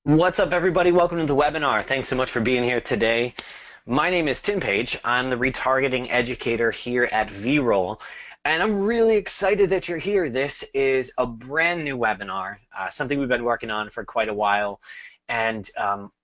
What's up, everybody? Welcome to the webinar. Thanks so much for being here today. My name is Tim Page. I'm the retargeting educator here at Veeroll, and I'm really excited that you're here. This is a brand new webinar, something we've been working on for quite a while, and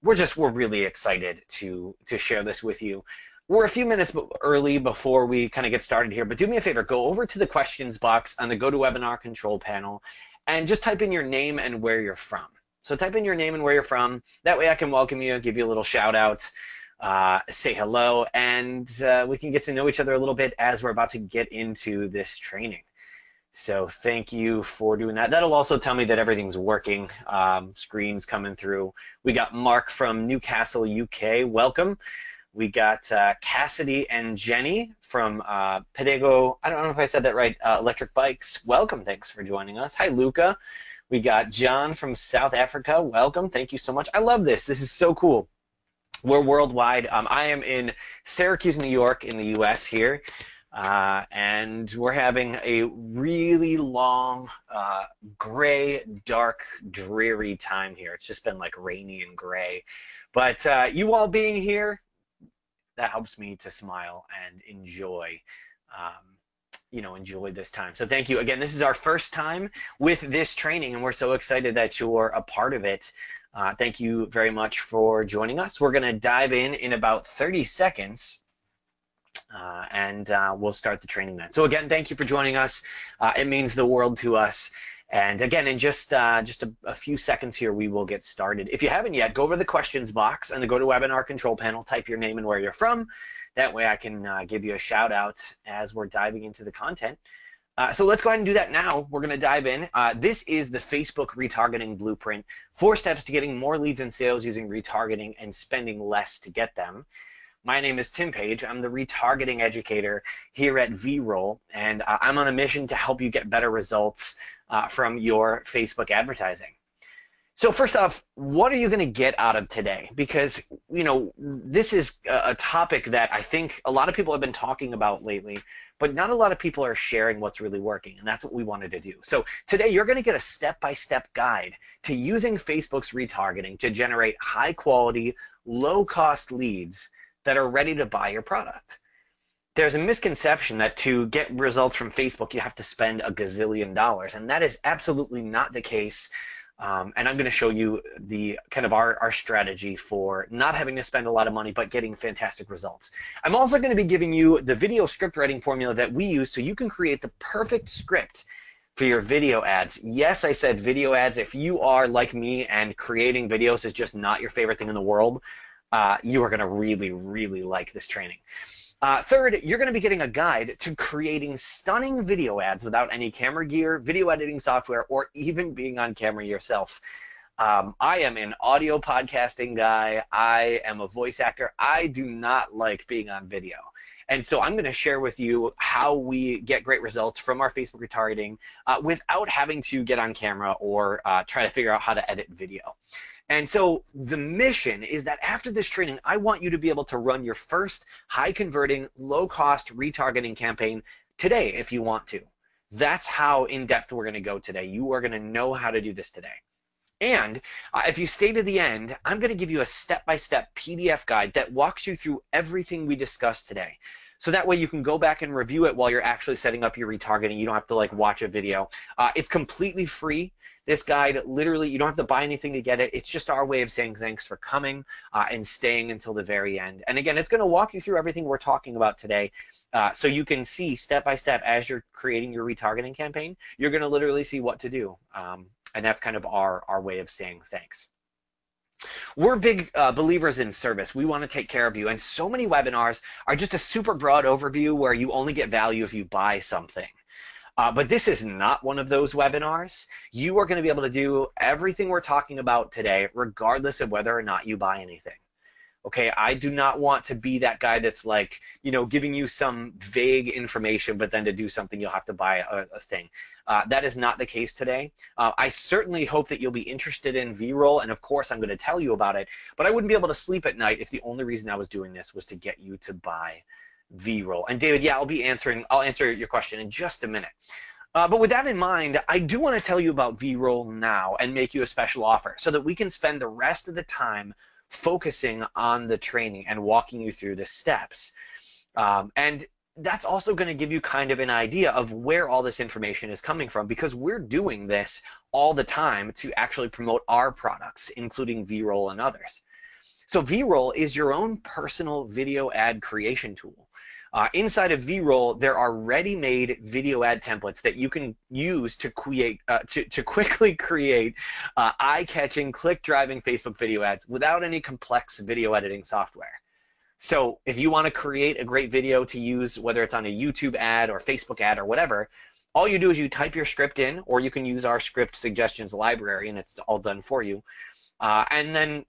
we're really excited to share this with you. We're a few minutes early before we kind of get started here, but do me a favor, go over to the questions box on the GoToWebinar control panel and just type in your name and where you're from. So type in your name and where you're from. That way I can welcome you, give you a little shout out, say hello, and we can get to know each other a little bit as we're about to get into this training. So thank you for doing that. That'll also tell me that everything's working. Screens coming through. We got Mark from Newcastle, UK. Welcome. We got Cassidy and Jenny from Pedego. I don't know if I said that right. Electric Bikes. Welcome. Thanks for joining us. Hi, Luca. We got John from South Africa. Welcome. Thank you so much. I love this. This is so cool. We're worldwide. I am in Syracuse, New York, in the U.S. here, and we're having a really long, gray, dark, dreary time here. It's just been like rainy and gray. But you all being here, that helps me to smile and enjoy enjoy this time. So thank you. Again, this is our first time with this training, and we're so excited that you're a part of it. Thank you very much for joining us. We're going to dive in about 30 seconds, and we'll start the training then. So again, thank you for joining us. It means the world to us. And again, in just a few seconds here, we will get started. If you haven't yet, go over to the questions box and the GoToWebinar control panel, type your name and where you're from. That way I can give you a shout out as we're diving into the content. So let's go ahead and do that now. We're going to dive in. This is the Facebook retargeting blueprint. 4 steps to getting more leads and sales using retargeting and spending less to get them. My name is Tim Page. I'm the retargeting educator here at Veeroll, and I'm on a mission to help you get better results from your Facebook advertising. So first off, what are you going to get out of today? Because, this is a topic that I think a lot of people have been talking about lately, but not a lot of people are sharing what's really working, and that's what we wanted to do. So today you're going to get a step-by-step guide to using Facebook's retargeting to generate high-quality, low-cost leads that are ready to buy your product. There's a misconception that to get results from Facebook, you have to spend a gazillion dollars, and that is absolutely not the case. And I'm going to show you the kind of our strategy for not having to spend a lot of money but getting fantastic results. I'm also going to be giving you the video script writing formula that we use so you can create the perfect script for your video ads. Yes, I said video ads. If you are like me and creating videos is just not your favorite thing in the world, you are going to really, really like this training. Third, you're going to be getting a guide to creating stunning video ads without any camera gear, video editing software, or even being on camera yourself. I am an audio podcasting guy. I am a voice actor. I do not like being on video. And so I'm going to share with you how we get great results from our Facebook retargeting without having to get on camera or try to figure out how to edit video. And so the mission is that after this training, I want you to be able to run your first high-converting, low-cost retargeting campaign today if you want to. That's how in-depth we're going to go today. You are going to know how to do this today. And if you stay to the end, I'm going to give you a step-by-step PDF guide that walks you through everything we discussed today. So that way you can go back and review it while you're actually setting up your retargeting. You don't have to watch a video. It's completely free. This guide, literally, you don't have to buy anything to get it. It's just our way of saying thanks for coming and staying until the very end. And again, it's going to walk you through everything we're talking about today. So you can see step by step as you're creating your retargeting campaign, you're going to literally see what to do. And that's kind of our way of saying thanks. We're big believers in service. We want to take care of you. And so many webinars are just a super broad overview where you only get value if you buy something. But this is not one of those webinars. You are going to be able to do everything we're talking about today, regardless of whether or not you buy anything. Okay, I do not want to be that guy that's giving you some vague information, but then to do something you'll have to buy a thing. That is not the case today. I certainly hope that you'll be interested in Veeroll, and of course I'm going to tell you about it, but I wouldn't be able to sleep at night if the only reason I was doing this was to get you to buy Veeroll. And David, yeah, I'll answer your question in just a minute. But with that in mind, I do want to tell you about Veeroll now and make you a special offer so that we can spend the rest of the time focusing on the training and walking you through the steps. And that's also going to give you kind of an idea of where all this information is coming from, because we're doing this all the time to actually promote our products, including Veeroll and others. So Veeroll is your own personal video ad creation tool. Inside of Veeroll, there are ready-made video ad templates that you can use to quickly create eye-catching, click-driving Facebook video ads without any complex video editing software. So if you want to create a great video to use, whether it's on a YouTube ad or Facebook ad or whatever, all you do is you type your script in, or you can use our script suggestions library, and it's all done for you. And then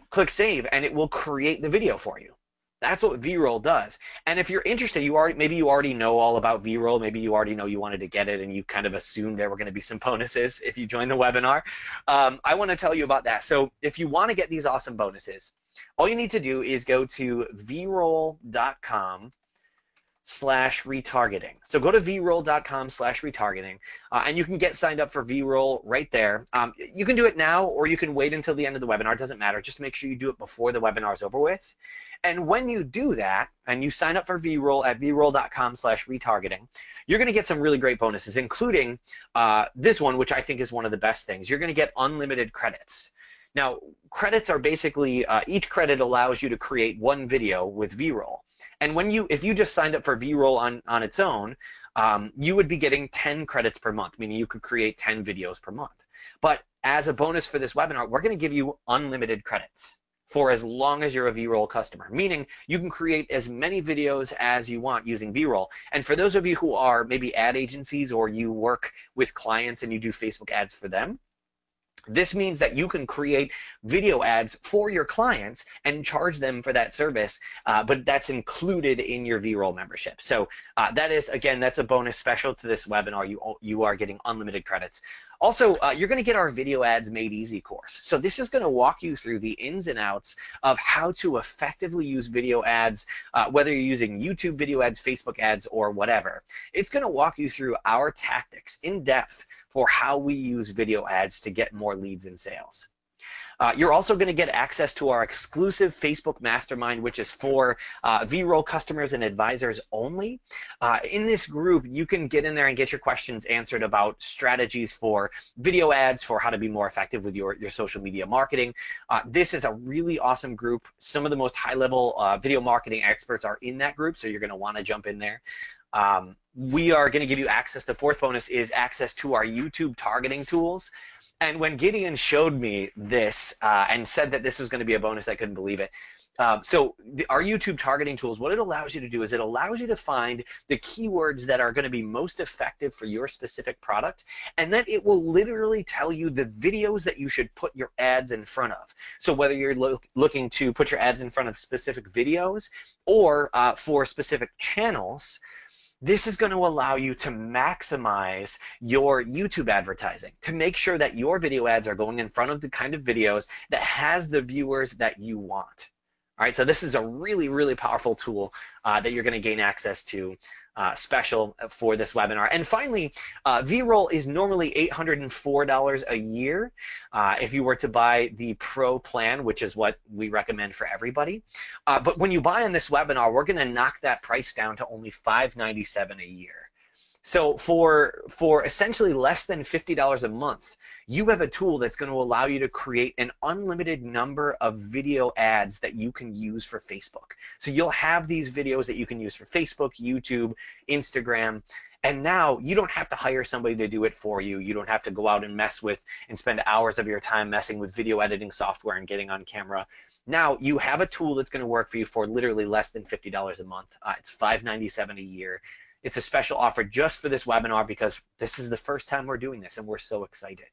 click save, and it will create the video for you. That's what Veeroll does. And if you're interested, maybe you already know all about Veeroll. Maybe you already know you wanted to get it, and you kind of assumed there were going to be some bonuses if you join the webinar. I want to tell you about that. So if you want to get these awesome bonuses, all you need to do is go to veeroll.com/retargeting. So go to veeroll.com/retargeting, and you can get signed up for Veeroll right there. You can do it now, or you can wait until the end of the webinar. It doesn't matter. Just make sure you do it before the webinar is over with. And when you do that, and you sign up for Veeroll at veeroll.com/retargeting, you're going to get some really great bonuses, including this one, which I think is one of the best things. You're going to get unlimited credits. Now, credits are basically, each credit allows you to create one video with Veeroll. And if you just signed up for Veeroll on its own, you would be getting 10 credits per month, meaning you could create 10 videos per month. But as a bonus for this webinar, we're going to give you unlimited credits for as long as you're a Veeroll customer, meaning you can create as many videos as you want using Veeroll. And for those of you who are maybe ad agencies, or you work with clients and you do Facebook ads for them, this means that you can create video ads for your clients and charge them for that service, but that's included in your Veeroll membership. So that's a bonus special to this webinar. You are getting unlimited credits. Also, you're going to get our Video Ads Made Easy course. So this is going to walk you through the ins and outs of how to effectively use video ads, whether you're using YouTube video ads, Facebook ads, or whatever. It's going to walk you through our tactics in depth for how we use video ads to get more leads and sales. You're also going to get access to our exclusive Facebook Mastermind, which is for Veeroll customers and advisors only. In this group, you can get in there and get your questions answered about strategies for video ads, for how to be more effective with your social media marketing. This is a really awesome group. Some of the most high-level video marketing experts are in that group, so you're going to want to jump in there. We are going to give you access. The fourth bonus is access to our YouTube targeting tools. And when Gideon showed me this and said that this was going to be a bonus, I couldn't believe it. Our YouTube targeting tools, what it allows you to do is it allows you to find the keywords that are going to be most effective for your specific product, and then it will literally tell you the videos that you should put your ads in front of. So whether you're looking to put your ads in front of specific videos or for specific channels, this is going to allow you to maximize your YouTube advertising, to make sure that your video ads are going in front of the kind of videos that has the viewers that you want. All right, so this is a really, really powerful tool that you're going to gain access to, special for this webinar. And finally, Veeroll is normally $804 a year if you were to buy the Pro plan, which is what we recommend for everybody. But when you buy on this webinar, we're going to knock that price down to only $597 a year. So for essentially less than $50 a month, you have a tool that's going to allow you to create an unlimited number of video ads that you can use for Facebook. So you'll have these videos that you can use for Facebook, YouTube, Instagram, and now you don't have to hire somebody to do it for you. You don't have to go out and spend hours of your time messing with video editing software and getting on camera. Now you have a tool that's going to work for you for literally less than $50 a month. It's $597 a year. It's a special offer just for this webinar because this is the first time we're doing this and we're so excited.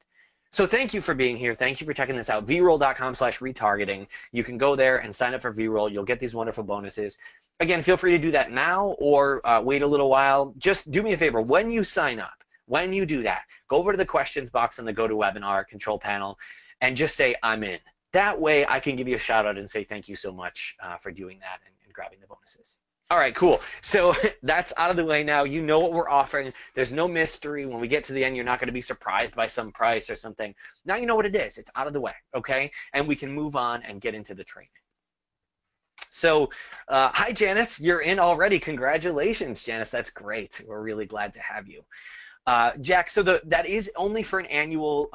So thank you for being here. Thank you for checking this out. Veeroll.com/retargeting. You can go there and sign up for Veeroll. You'll get these wonderful bonuses. Again, feel free to do that now or wait a little while. Just do me a favor. When you sign up, when you do that, go over to the questions box on the GoToWebinar control panel and just say, I'm in. That way I can give you a shout out and say thank you so much for doing that and grabbing the bonuses. All right, cool. So that's out of the way now. You know what we're offering. There's no mystery. When we get to the end, you're not going to be surprised by some price or something. Now you know what it is. It's out of the way, okay? And we can move on and get into the training. So, hi, Janice. You're in already. Congratulations, Janice. That's great. We're really glad to have you. Jack, so that is only for an annual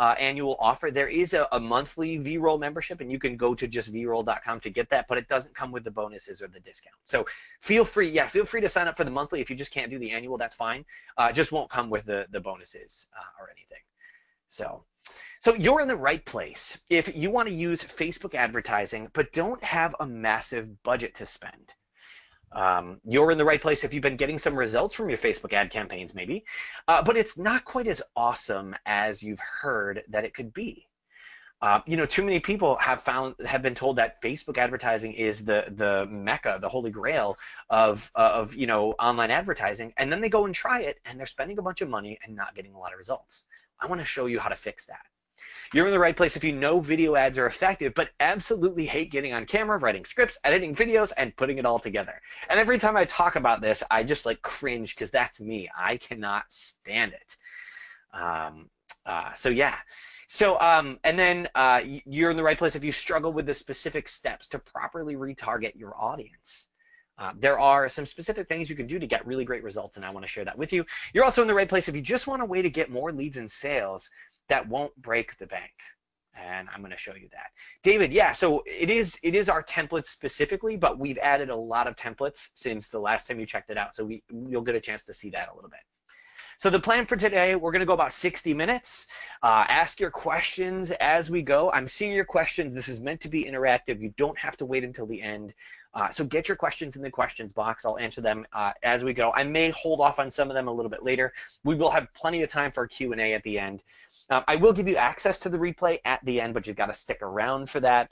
offer. There is a monthly Veeroll membership, and you can go to just Veeroll.com to get that, but it doesn't come with the bonuses or the discount. So feel free to sign up for the monthly. If you just can't do the annual, that's fine. Just won't come with the bonuses or anything. So you're in the right place if you want to use Facebook advertising, but don't have a massive budget to spend. You're in the right place if you've been getting some results from your Facebook ad campaigns, maybe, but it's not quite as awesome as you've heard that it could be. Too many people have been told that Facebook advertising is the mecca, the holy grail of online advertising, and then they go and try it, and they're spending a bunch of money and not getting a lot of results. I want to show you how to fix that. You're in the right place if you know video ads are effective, but absolutely hate getting on camera, writing scripts, editing videos, and putting it all together. And every time I talk about this, I just like cringe because that's me. I cannot stand it. So yeah. And then you're in the right place if you struggle with the specific steps to properly retarget your audience. There are some specific things you can do to get really great results, and I want to share that with you. You're also in the right place if you just want a way to get more leads and sales that won't break the bank. And I'm going to show you that. David, yeah, so it is our templates specifically, but we've added a lot of templates since the last time you checked it out. So you'll get a chance to see that a little bit. So the plan for today, we're going to go about 60 minutes. Ask your questions as we go. I'm seeing your questions. This is meant to be interactive. You don't have to wait until the end. So get your questions in the questions box. I'll answer them as we go. I may hold off on some of them a little bit later. We will have plenty of time for a Q&A at the end. I will give you access to the replay at the end, but you've got to stick around for that.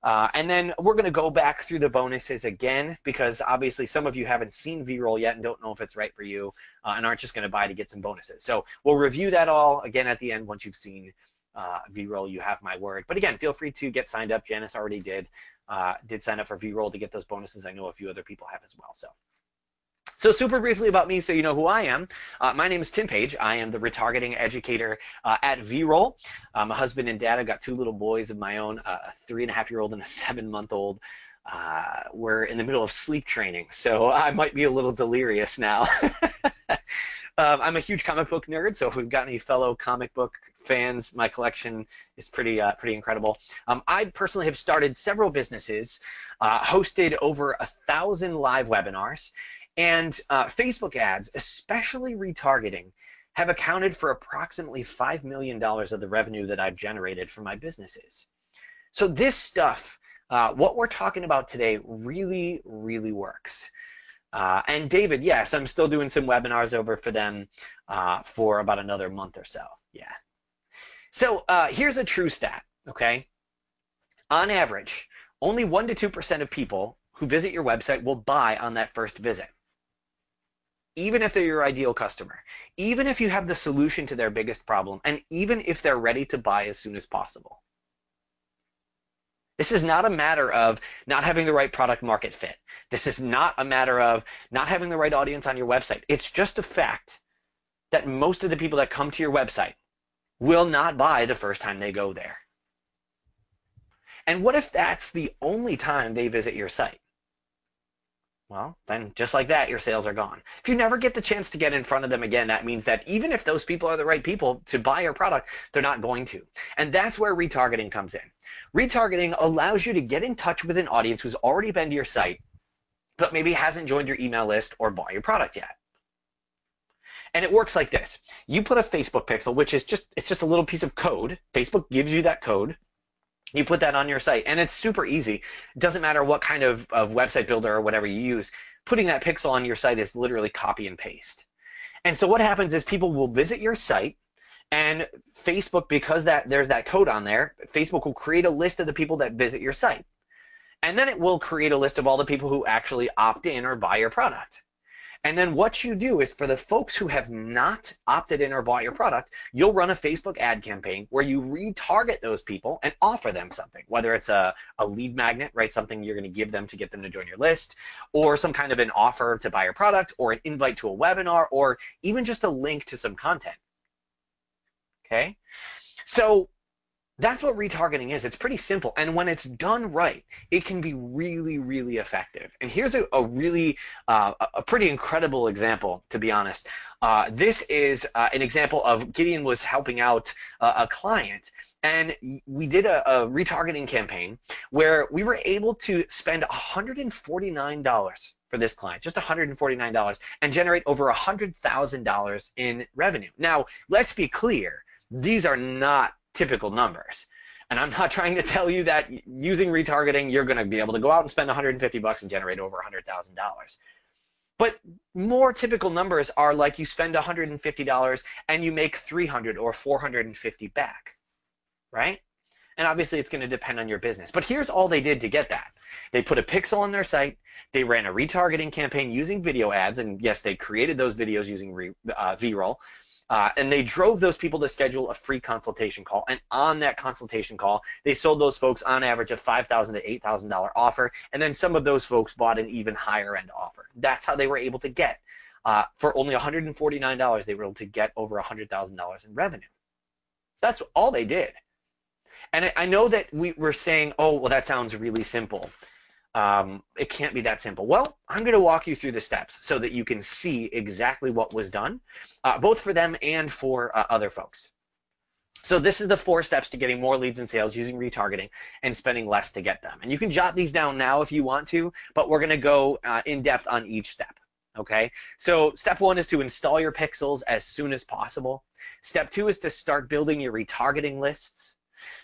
And then we're going to go back through the bonuses again, because obviously some of you haven't seen Veeroll yet and don't know if it's right for you and aren't just going to buy to get some bonuses. So we'll review that all again at the end once you've seen Veeroll. You have my word. But again, feel free to get signed up. Janice already did sign up for Veeroll to get those bonuses. I know a few other people have as well. So super briefly about me so you know who I am. My name is Tim Page. I am the retargeting educator at Veeroll. I'm a husband and dad. I've got two little boys of my own, a 3.5-year-old and a 7-month-old. We're in the middle of sleep training, so I might be a little delirious now. I'm a huge comic book nerd, so if we've got any fellow comic book fans, my collection is pretty incredible. I personally have started several businesses, hosted over 1,000 live webinars, and Facebook ads, especially retargeting, have accounted for approximately $5 million of the revenue that I've generated from my businesses. So this stuff, what we're talking about today, really, really works. And David, yes, I'm still doing some webinars over for them for about another month or so. Yeah. So here's a true stat, okay? On average, only 1 to 2% of people who visit your website will buy on that first visit. Even if they're your ideal customer, even if you have the solution to their biggest problem, and even if they're ready to buy as soon as possible. This is not a matter of not having the right product market fit. This is not a matter of not having the right audience on your website. It's just a fact that most of the people that come to your website will not buy the first time they go there. And what if that's the only time they visit your site? Well, then just like that, your sales are gone. If you never get the chance to get in front of them again, that means that even if those people are the right people to buy your product, they're not going to. And that's where retargeting comes in. Retargeting allows you to get in touch with an audience who's already been to your site, but maybe hasn't joined your email list or bought your product yet. And it works like this. You put a Facebook pixel, which is just a little piece of code. Facebook gives you that code. You put that on your site, and it's super easy. It doesn't matter what kind of website builder or whatever you use. Putting that pixel on your site is literally copy and paste. And so what happens is people will visit your site, and Facebook, because there's that code on there, Facebook will create a list of the people that visit your site. And then it will create a list of all the people who actually opt in or buy your product. And then what you do is for the folks who have not opted in or bought your product, you'll run a Facebook ad campaign where you retarget those people and offer them something, whether it's a lead magnet, right? Something you're going to give them to get them to join your list, or some kind of an offer to buy your product, or an invite to a webinar, or even just a link to some content. Okay? So that's what retargeting is. It's pretty simple. And when it's done right, it can be really, really effective. And here's a really, a pretty incredible example, to be honest. This is an example of Gideon was helping out a client. And we did a retargeting campaign where we were able to spend $149 for this client, just $149, and generate over $100,000 in revenue. Now, let's be clear. These are not typical numbers. And I'm not trying to tell you that using retargeting, you're going to be able to go out and spend $150 and generate over $100,000. But more typical numbers are like you spend $150 and you make $300 or $450 back, right? And obviously it's going to depend on your business. But here's all they did to get that. They put a pixel on their site. They ran a retargeting campaign using video ads. And yes, they created those videos using Veeroll. And they drove those people to schedule a free consultation call. And on that consultation call, they sold those folks on average a $5,000 to $8,000 offer. And then some of those folks bought an even higher end offer. That's how they were able to get, for only $149, they were able to get over $100,000 in revenue. That's all they did. And I know that we're saying, oh, well, that sounds really simple. It can't be that simple. Well, I'm going to walk you through the steps so that you can see exactly what was done, both for them and for other folks. So this is the 4 steps to getting more leads and sales using retargeting and spending less to get them. And you can jot these down now if you want to, but we're going to go in depth on each step. Okay, so step 1 is to install your pixels as soon as possible. Step 2 is to start building your retargeting lists.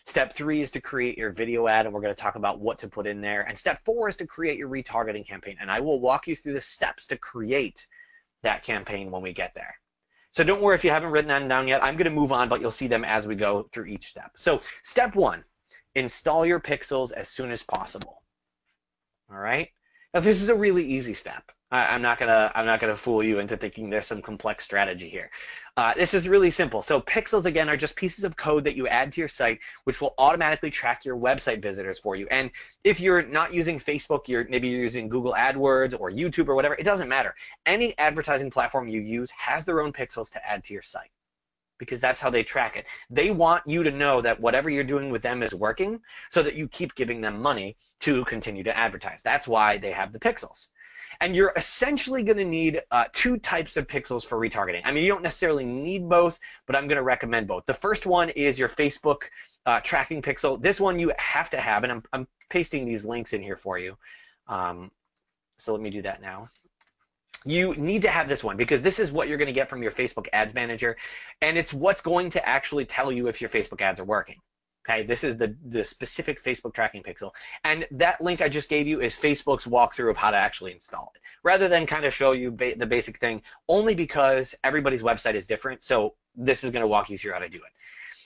Step 3 is to create your video ad, and we're going to talk about what to put in there. And step 4 is to create your retargeting campaign. And I will walk you through the steps to create that campaign when we get there. So don't worry if you haven't written that down yet. I'm going to move on, but you'll see them as we go through each step. So step 1, install your pixels as soon as possible. All right. Now this is a really easy step. I'm not gonna fool you into thinking there's some complex strategy here. This is really simple. So pixels, again, are just pieces of code that you add to your site, which will automatically track your website visitors for you. And if you're not using Facebook, maybe you're using Google AdWords or YouTube or whatever, it doesn't matter. Any advertising platform you use has their own pixels to add to your site, because that's how they track it. They want you to know that whatever you're doing with them is working, so that you keep giving them money to continue to advertise. That's why they have the pixels. And you're essentially going to need 2 types of pixels for retargeting. I mean, you don't necessarily need both, but I'm going to recommend both. The first one is your Facebook tracking pixel. This one you have to have, and I'm pasting these links in here for you. So let me do that now. You need to have this one because this is what you're going to get from your Facebook Ads Manager, and it's what's going to actually tell you if your Facebook ads are working. Okay, this is the specific Facebook tracking pixel. And that link I just gave you is Facebook's walkthrough of how to actually install it, rather than kind of show you the basic thing, only because everybody's website is different. So this is going to walk you through how to do it.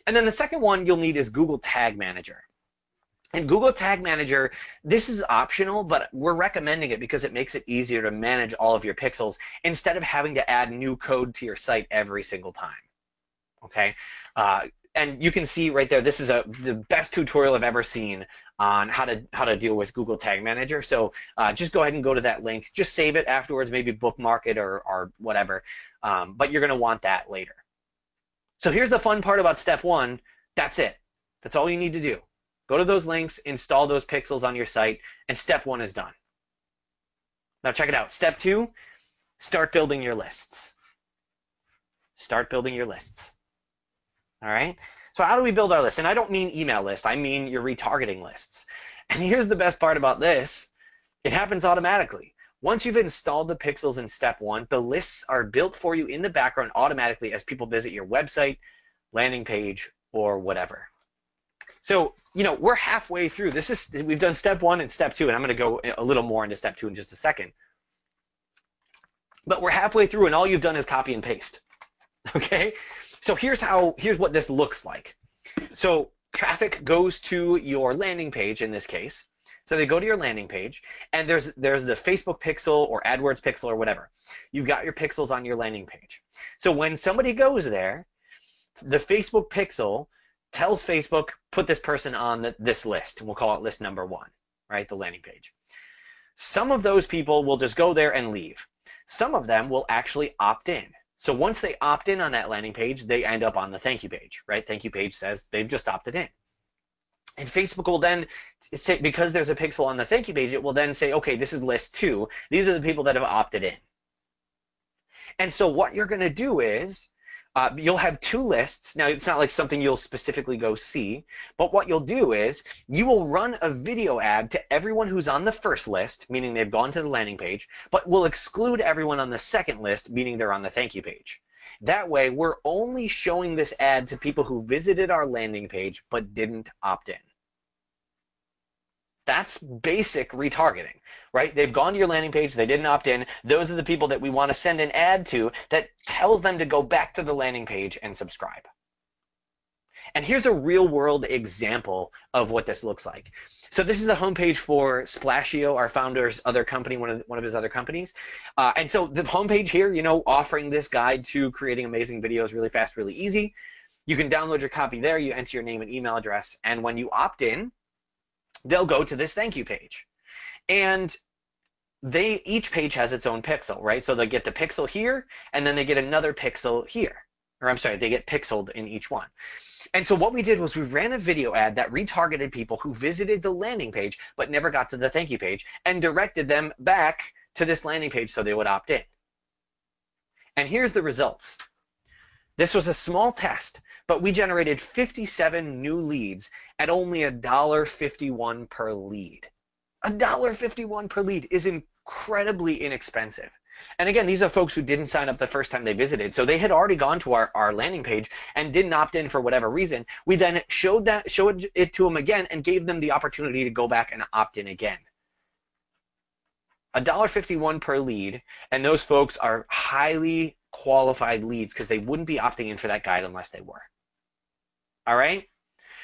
And then the second one you'll need is Google Tag Manager. And Google Tag Manager, this is optional, but we're recommending it because it makes it easier to manage all of your pixels instead of having to add new code to your site every single time. Okay. And you can see right there, this is the best tutorial I've ever seen on how to deal with Google Tag Manager. So just go ahead and go to that link. Just save it afterwards, maybe bookmark it or whatever. But you're going to want that later. So here's the fun part about step 1. That's it. That's all you need to do. Go to those links, install those pixels on your site, and step 1 is done. Now check it out. Step 2, start building your lists. Start building your lists. All right. So how do we build our lists? And I don't mean email lists. I mean your retargeting lists. And here's the best part about this. It happens automatically. Once you've installed the pixels in step 1, the lists are built for you in the background automatically as people visit your website, landing page, or whatever. So, you know, we're halfway through. We've done step 1 and step 2, and I'm going to go a little more into step 2 in just a second. But we're halfway through, and all you've done is copy and paste. Okay? So here's what this looks like. So traffic goes to your landing page in this case. So they go to your landing page, and there's the Facebook pixel or AdWords pixel or whatever. You've got your pixels on your landing page. So when somebody goes there, the Facebook pixel tells Facebook, put this person on this list, and we'll call it list number 1, right? The landing page. Some of those people will just go there and leave. Some of them will actually opt in. So once they opt in on that landing page, they end up on the thank you page, right? Thank you page says they've just opted in. And Facebook will then say, because there's a pixel on the thank you page, it will then say, okay, this is list 2. These are the people that have opted in. And so what you're going to do is you'll have 2 lists. Now, it's not like something you'll specifically go see, but what you'll do is you will run a video ad to everyone who's on the first list, meaning they've gone to the landing page, but will exclude everyone on the second list, meaning they're on the thank you page. That way, we're only showing this ad to people who visited our landing page but didn't opt in. That's basic retargeting, right? They've gone to your landing page, they didn't opt in. Those are the people that we want to send an ad to that tells them to go back to the landing page and subscribe. And here's a real world example of what this looks like. So this is the homepage for Splashio, our founder's other company, one of his other companies. And so the homepage here, you know, offering this guide to creating amazing videos really fast, really easy. You can download your copy there, you enter your name and email address, and when you opt in, they'll go to this thank you page. And each page has its own pixel, right? So they get the pixel here, and then they get another pixel here. Or I'm sorry, they get pixeled in each one. And so what we did was we ran a video ad that retargeted people who visited the landing page but never got to the thank you page and directed them back to this landing page so they would opt in. And here's the results. This was a small test, but we generated 57 new leads at only $1.51 per lead. $1.51 per lead is incredibly inexpensive. And again, these are folks who didn't sign up the first time they visited. So they had already gone to our landing page and didn't opt in for whatever reason. We then showed it to them again and gave them the opportunity to go back and opt in again. $1.51 per lead, and those folks are highly qualified leads because they wouldn't be opting in for that guide unless they were. All right?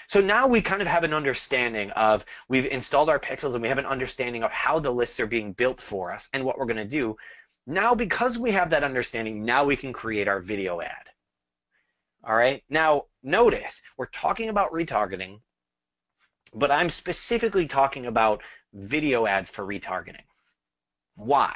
So now we kind of have an understanding of, we've installed our pixels and we have an understanding of how the lists are being built for us and what we're going to do. Now, because we have that understanding, now we can create our video ad. All right? Now, notice, we're talking about retargeting, but I'm specifically talking about video ads for retargeting. Why?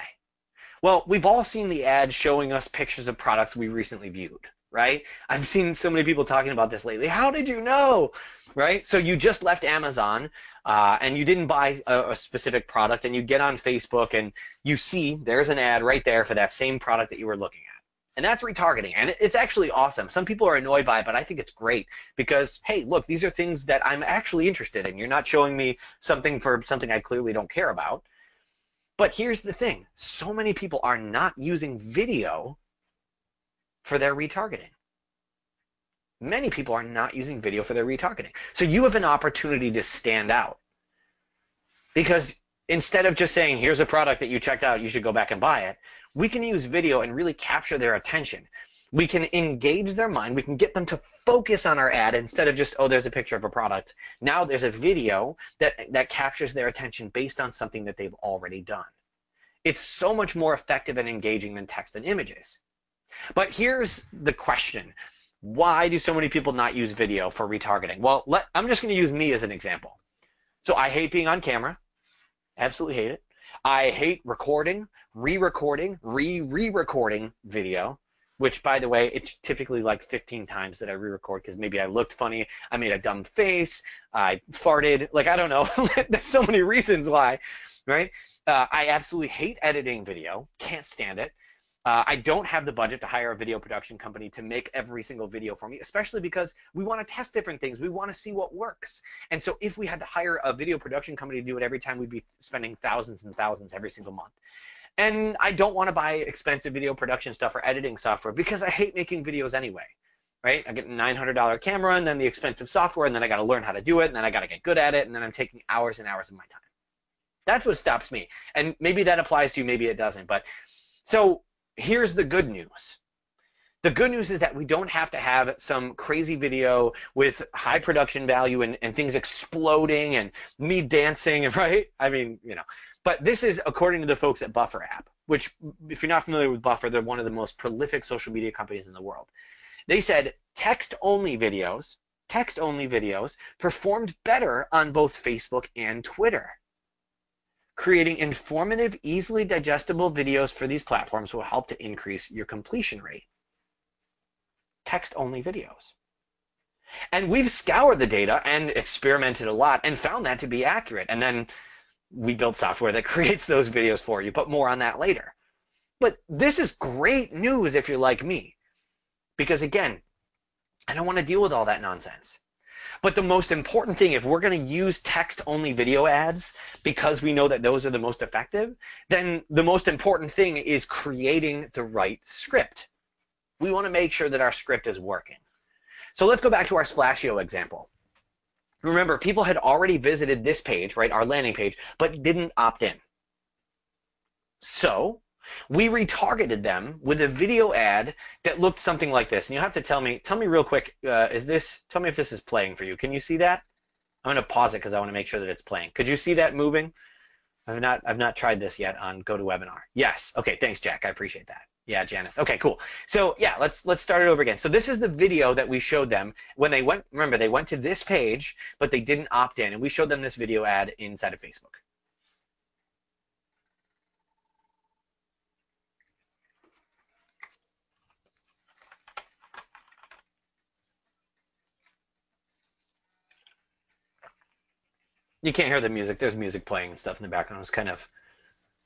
Well, we've all seen the ads showing us pictures of products we recently viewed, right? I've seen so many people talking about this lately. How did you know? Right? So you just left Amazon and you didn't buy a specific product, and you get on Facebook and you see there's an ad right there for that same product that you were looking at. And that's retargeting. And it's actually awesome. Some people are annoyed by it, but I think it's great because, hey, look, these are things that I'm actually interested in. You're not showing me something for something I clearly don't care about. But here's the thing. So many people are not using video for their retargeting. Many people are not using video for their retargeting. So you have an opportunity to stand out. Because instead of just saying, here's a product that you checked out, you should go back and buy it, we can use video and really capture their attention. We can engage their mind. We can get them to focus on our ad instead of just, oh, there's a picture of a product. Now there's a video that captures their attention based on something that they've already done. It's so much more effective and engaging than text and images. But here's the question. Why do so many people not use video for retargeting? Well, I'm just going to use me as an example. So I hate being on camera. Absolutely hate it. I hate recording, re-recording, re-recording video, which, by the way, it's typically like 15 times that I re-record because maybe I looked funny, I made a dumb face, I farted, like, I don't know. There's so many reasons why, right? I absolutely hate editing video. Can't stand it. I don't have the budget to hire a video production company to make every single video for me, especially because we want to test different things. We want to see what works. And so if we had to hire a video production company to do it every time, we'd be spending thousands and thousands every single month. And I don't want to buy expensive video production stuff or editing software because I hate making videos anyway, right? I get a $900 camera and then the expensive software, and then I got to learn how to do it, and then I got to get good at it, and then I'm taking hours and hours of my time. That's what stops me. And maybe that applies to you, maybe it doesn't. But so here's the good news. The good news is that we don't have to have some crazy video with high production value and things exploding and me dancing, and right? I mean, you know. But this is according to the folks at Buffer app, which, if you're not familiar with Buffer, they're one of the most prolific social media companies in the world. They said text-only videos performed better on both Facebook and Twitter. Creating informative, easily digestible videos for these platforms will help to increase your completion rate. Text-only videos. And we've scoured the data and experimented a lot and found that to be accurate. And then we built software that creates those videos for you, but more on that later. But this is great news if you're like me, because again, I don't want to deal with all that nonsense. But the most important thing, if we're going to use text-only video ads because we know that those are the most effective, then the most important thing is creating the right script. We want to make sure that our script is working. So let's go back to our Splashio example. Remember, people had already visited this page, right, our landing page, but didn't opt in. So we retargeted them with a video ad that looked something like this. And you have to tell me real quick, tell me if this is playing for you. Can you see that? I'm going to pause it because I want to make sure that it's playing. Could you see that moving? I've not tried this yet on GoToWebinar. Yes. Okay. Thanks, Jack. I appreciate that. Yeah, Janice. Okay, cool. So yeah, let's start it over again. So this is the video that we showed them when they went. Remember, they went to this page, but they didn't opt in, and we showed them this video ad inside of Facebook. You can't hear the music. There's music playing and stuff in the background. It's kind of,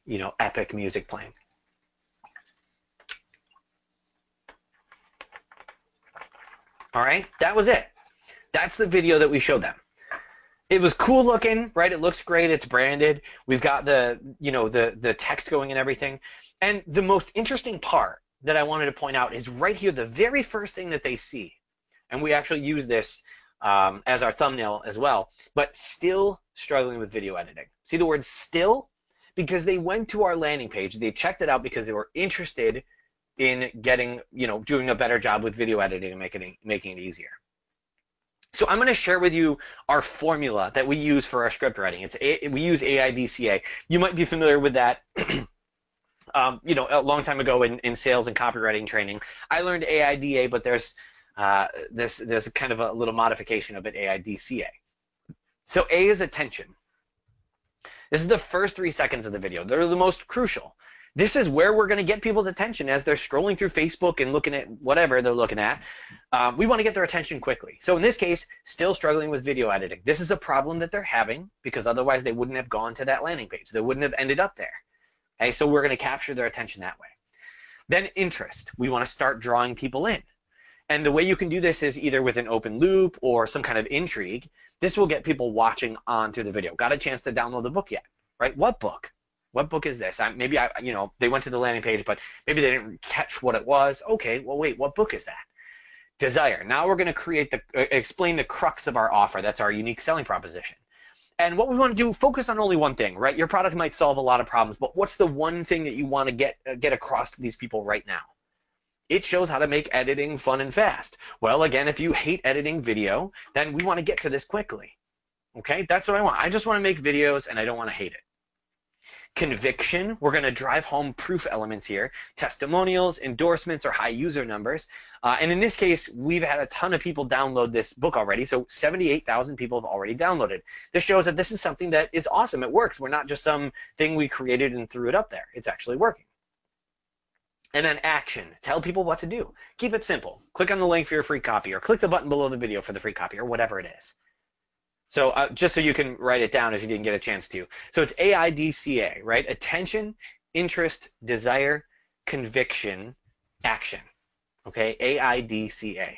you know, epic music playing. All right, that was it. That's the video that we showed them. It was cool looking, right? It looks great. It's branded. We've got the, you know, the text going and everything. And the most interesting part that I wanted to point out is right here, the very first thing that they see. And we actually use this as our thumbnail as well, but still struggling with video editing. See the word still? Because they went to our landing page. They checked it out because they were interested in getting, you know, doing a better job with video editing and making it easier. So I'm going to share with you our formula that we use for our script writing. We use AIDCA. You might be familiar with that. You know, a long time ago in sales and copywriting training, I learned AIDA, but there's kind of a little modification of it, AIDCA. So A is attention. This is the first 3 seconds of the video. They're the most crucial. This is where we're going to get people's attention as they're scrolling through Facebook and looking at whatever they're looking at. We want to get their attention quickly. So in this case, still struggling with video editing. This is a problem that they're having because otherwise they wouldn't have gone to that landing page. They wouldn't have ended up there. Okay, so we're going to capture their attention that way. Then interest. We want to start drawing people in. And the way you can do this is either with an open loop or some kind of intrigue. This will get people watching on through the video. Got a chance to download the book yet, right? What book? What book is this? Maybe you know, they went to the landing page, but maybe they didn't catch what it was. Okay, well, wait, what book is that? Desire. Now we're going to explain the crux of our offer. That's our unique selling proposition. And what we want to do, focus on only one thing, right? Your product might solve a lot of problems, but what's the one thing that you want to get across to these people right now? It shows how to make editing fun and fast. Well, again, if you hate editing video, then we want to get to this quickly. Okay, that's what I want. I just want to make videos and I don't want to hate it. Conviction, we're going to drive home proof elements here. Testimonials, endorsements, or high user numbers. And in this case, we've had a ton of people download this book already. So 78,000 people have already downloaded. This shows that this is something that is awesome. It works. We're not just some thing we created and threw it up there. It's actually working. And then action. Tell people what to do. Keep it simple. Click on the link for your free copy or click the button below the video for the free copy or whatever it is. So just so you can write it down if you didn't get a chance to. So it's AIDCA, right? Attention, interest, desire, conviction, action. Okay, AIDCA.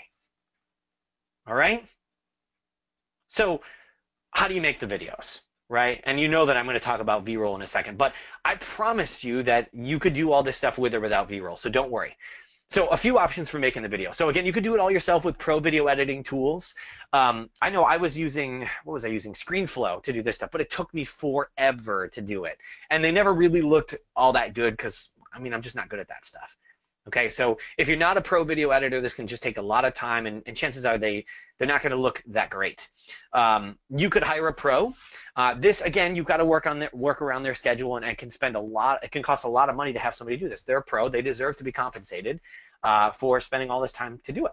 All right? So how do you make the videos, right? And you know that I'm going to talk about Veeroll in a second, but I promised you that you could do all this stuff with or without Veeroll, so don't worry. So a few options for making the video. So again, you could do it all yourself with pro video editing tools. I know I was using, what was I using? ScreenFlow to do this stuff, but it took me forever to do it. And they never really looked all that good because, I mean, I'm just not good at that stuff. Okay, so if you're not a pro video editor, this can just take a lot of time, and chances are they're not going to look that great. You could hire a pro. This again, you've got to work around their schedule, and it can spend a lot. It can cost a lot of money to have somebody do this. They're a pro; they deserve to be compensated for spending all this time to do it.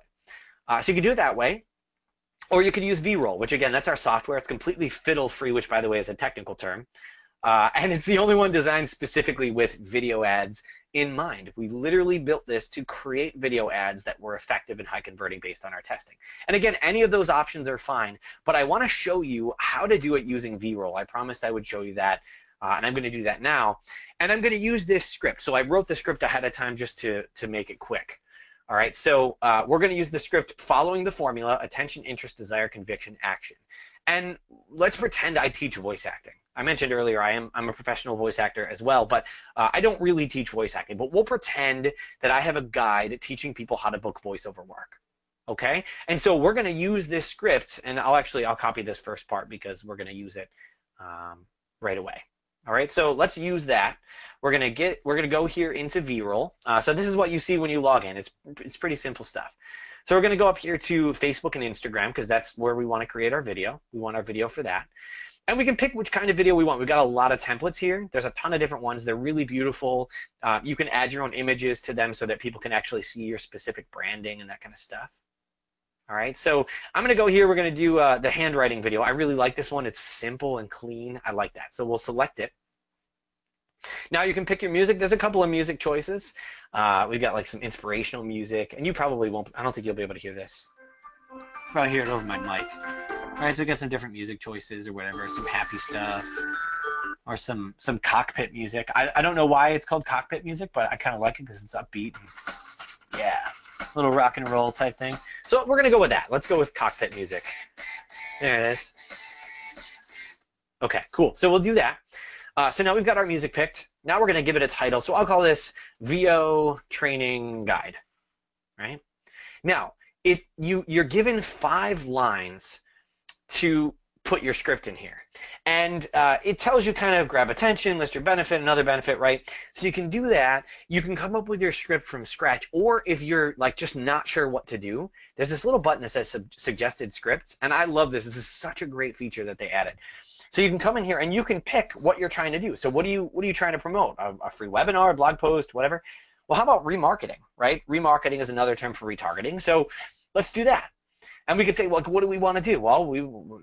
So you can do it that way, or you could use Veeroll, which again, that's our software. It's completely fiddle-free, which by the way is a technical term. And it's the only one designed specifically with video ads in mind. We literally built this to create video ads that were effective and high converting based on our testing. And again, any of those options are fine, but I want to show you how to do it using Veeroll. I promised I would show you that, and I'm going to do that now. And I'm going to use this script. So I wrote the script ahead of time just to make it quick. All right, so we're going to use the script following the formula: attention, interest, desire, conviction, action. And let's pretend I teach voice acting. I mentioned earlier I'm a professional voice actor as well, but I don't really teach voice acting. But we'll pretend that I have a guide teaching people how to book voiceover work. Okay? And so we're going to use this script, and I'll copy this first part because we're going to use it right away. All right, so let's use that. We're gonna go here into Veeroll. So this is what you see when you log in. It's pretty simple stuff. So we're gonna go up here to Facebook and Instagram because that's where we want to create our video. We want our video for that. And we can pick which kind of video we want. We've got a lot of templates here. There's a ton of different ones. They're really beautiful. You can add your own images to them so that people can actually see your specific branding and that kind of stuff. All right, so I'm gonna go here. We're gonna do the handwriting video. I really like this one. It's simple and clean. I like that. So we'll select it. Now you can pick your music. There's a couple of music choices. We've got like some inspirational music, and you probably won't. I don't think you'll be able to hear this. Probably hear it over my mic. All right, so we got some different music choices or whatever, some happy stuff, or some cockpit music. I don't know why it's called cockpit music, but I kind of like it because it's upbeat. And, yeah, little rock and roll type thing. So we're gonna go with that. Let's go with cockpit music. There it is. Okay, cool. So we'll do that. So now we've got our music picked. Now we're going to give it a title. So I'll call this VO Training Guide. Right? Now, you're given 5 lines to put your script in here. And it tells you kind of grab attention, list your benefit, another benefit, right? So you can do that. You can come up with your script from scratch. Or if you're like just not sure what to do, there's this little button that says suggested scripts. And I love this. This is such a great feature that they added. So you can come in here and you can pick what you're trying to do. So what are you trying to promote? A free webinar, a blog post, whatever? Well, how about remarketing, right? Remarketing is another term for retargeting. So let's do that. And we could say, well, what do we want to do? Well,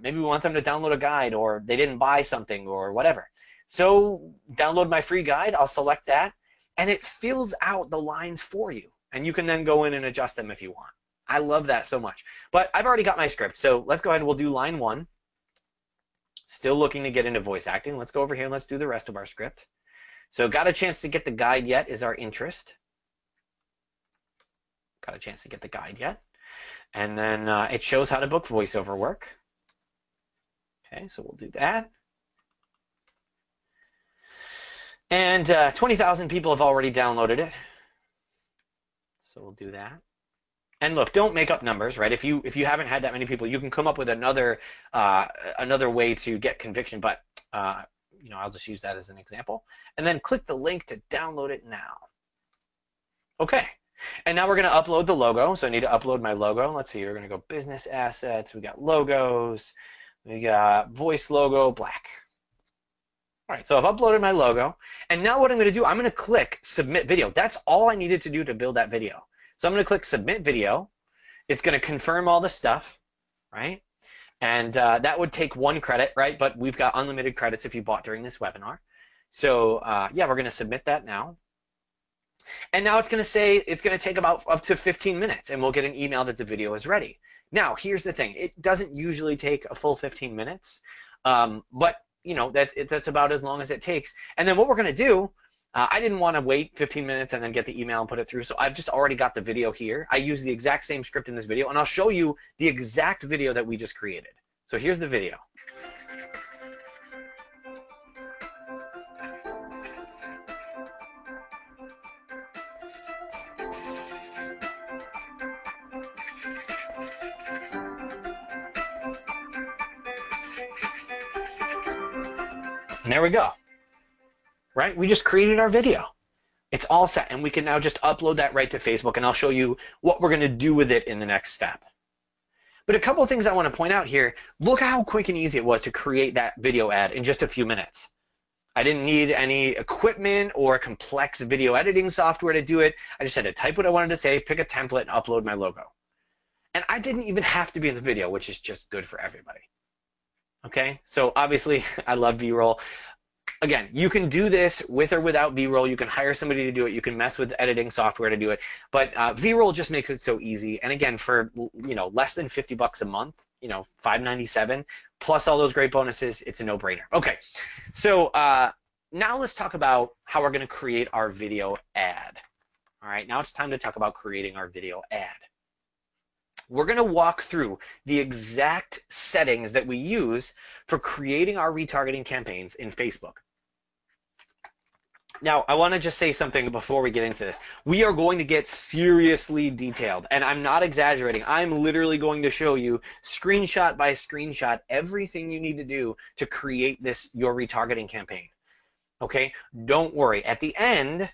maybe we want them to download a guide, or they didn't buy something, or whatever. So download my free guide. I'll select that, and it fills out the lines for you. And you can then go in and adjust them if you want. I love that so much. But I've already got my script. So let's go ahead and we'll do line 1. Still looking to get into voice acting. Let's go over here and let's do the rest of our script. So got a chance to get the guide yet is our interest. Got a chance to get the guide yet. And then it shows how to book voiceover work. Okay, so we'll do that. And 20,000 people have already downloaded it. So we'll do that. And look, don't make up numbers, right? If you haven't had that many people, you can come up with another way to get conviction. But you know, I'll just use that as an example. And then click the link to download it now. Okay. And now we're going to upload the logo. So I need to upload my logo. Let's see. We're going to go business assets. We got logos. We got voice logo, black. All right. So I've uploaded my logo. And now what I'm going to do, I'm going to click submit video. That's all I needed to do to build that video. So I'm going to click submit video. It's going to confirm all the stuff, right? And that would take 1 credit, right? But we've got unlimited credits if you bought during this webinar. So yeah, we're going to submit that now. And now it's going to say it's going to take about up to 15 minutes, and we'll get an email that the video is ready. Now, here's the thing. It doesn't usually take a full 15 minutes, but you know, that's about as long as it takes. And then what we're going to do, I didn't want to wait 15 minutes and then get the email and put it through, so I've just already got the video here. I use the exact same script in this video, and I'll show you the exact video that we just created. So here's the video. And there we go. Right? We just created our video. It's all set, and we can now just upload that right to Facebook, and I'll show you what we're going to do with it in the next step. But a couple of things I want to point out here. Look how quick and easy it was to create that video ad in just a few minutes. I didn't need any equipment or complex video editing software to do it. I just had to type what I wanted to say, pick a template, and upload my logo. And I didn't even have to be in the video, which is just good for everybody. Okay, so obviously I love Veeroll. Again, you can do this with or without Veeroll. You can hire somebody to do it. You can mess with editing software to do it. But Veeroll just makes it so easy. And again, for less than $50 a month, $5.97 plus all those great bonuses, it's a no-brainer. Okay, so now let's talk about how we're going to create our video ad. All right, now it's time to talk about creating our video ad. We're going to walk through the exact settings that we use for creating our retargeting campaigns in Facebook. Now, I want to just say something before we get into this. We are going to get seriously detailed, and I'm not exaggerating. I'm literally going to show you screenshot by screenshot everything you need to do to create your retargeting campaign. Okay? Don't worry. At the end,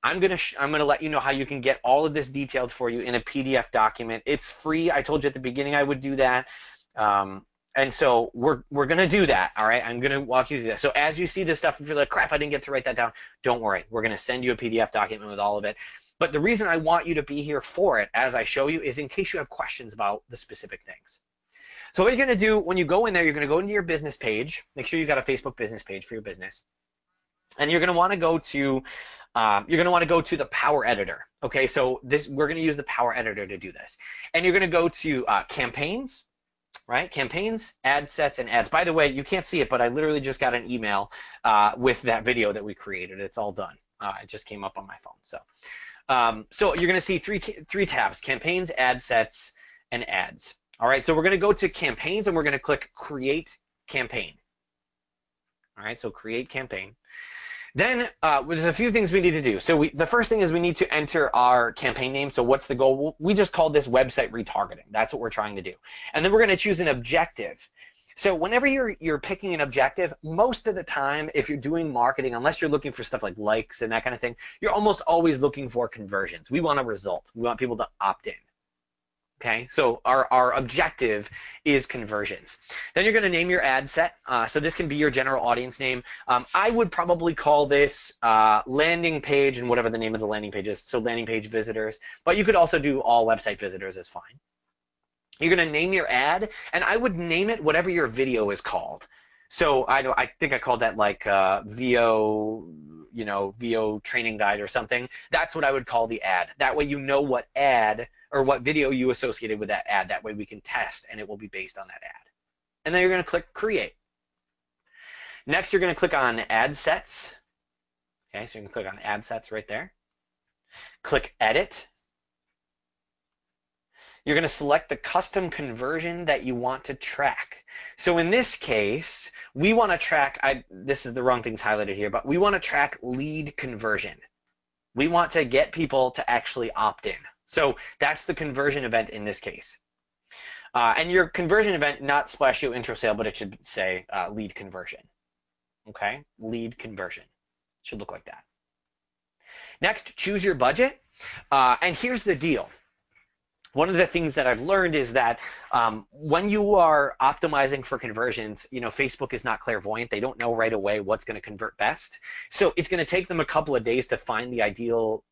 I'm gonna let you know how you can get all of this detailed for you in a PDF document. It's free. I told you at the beginning I would do that. And so we're gonna do that, all right? I'm gonna walk you through that. So as you see this stuff, if you're like, crap, I didn't get to write that down, don't worry. We're gonna send you a PDF document with all of it. But the reason I want you to be here for it as I show you is in case you have questions about the specific things. So what you're gonna do when you go in there, you're gonna go into your business page. Make sure you've got a Facebook business page for your business. And you're gonna wanna go to the Power Editor. Okay, so we're gonna use the Power Editor to do this. And you're gonna go to campaigns, right? Campaigns, ad sets, and ads. By the way, you can't see it, but I literally just got an email with that video that we created. It's all done. It just came up on my phone. So you're going to see three tabs: campaigns, ad sets, and ads. All right. So we're going to go to campaigns, and we're going to click Create Campaign. All right. So Create Campaign. Then there's a few things we need to do. So the first thing is we need to enter our campaign name. So what's the goal? We just called this website retargeting. That's what we're trying to do. And then we're going to choose an objective. So whenever you're picking an objective, most of the time, if you're doing marketing, unless you're looking for stuff like likes and that kind of thing, you're almost always looking for conversions. We want a result. We want people to opt in. Okay, so our objective is conversions. Then you're going to name your ad set. So this can be your general audience name. I would probably call this landing page and whatever the name of the landing page is. So landing page visitors, but you could also do all website visitors is fine. You're going to name your ad, and I would name it whatever your video is called. So I think I called that like VO, VO training guide or something. That's what I would call the ad. That way you know what ad or what video you associated with that ad. That way we can test, and it will be based on that ad. And then you're going to click Create. Next, you're going to click on Ad Sets. Okay, so you can click on Ad Sets right there. Click Edit. You're going to select the custom conversion that you want to track. So in this case, we want to track, this is the wrong things highlighted here, but we want to track lead conversion. We want to get people to actually opt in. So that's the conversion event in this case. And your conversion event, not SplashU intro sale, but it should say lead conversion. Okay, lead conversion. Should look like that. Next, choose your budget. And here's the deal. One of the things that I've learned is that when you are optimizing for conversions, Facebook is not clairvoyant. They don't know right away what's going to convert best. So it's going to take them a couple of days to find the ideal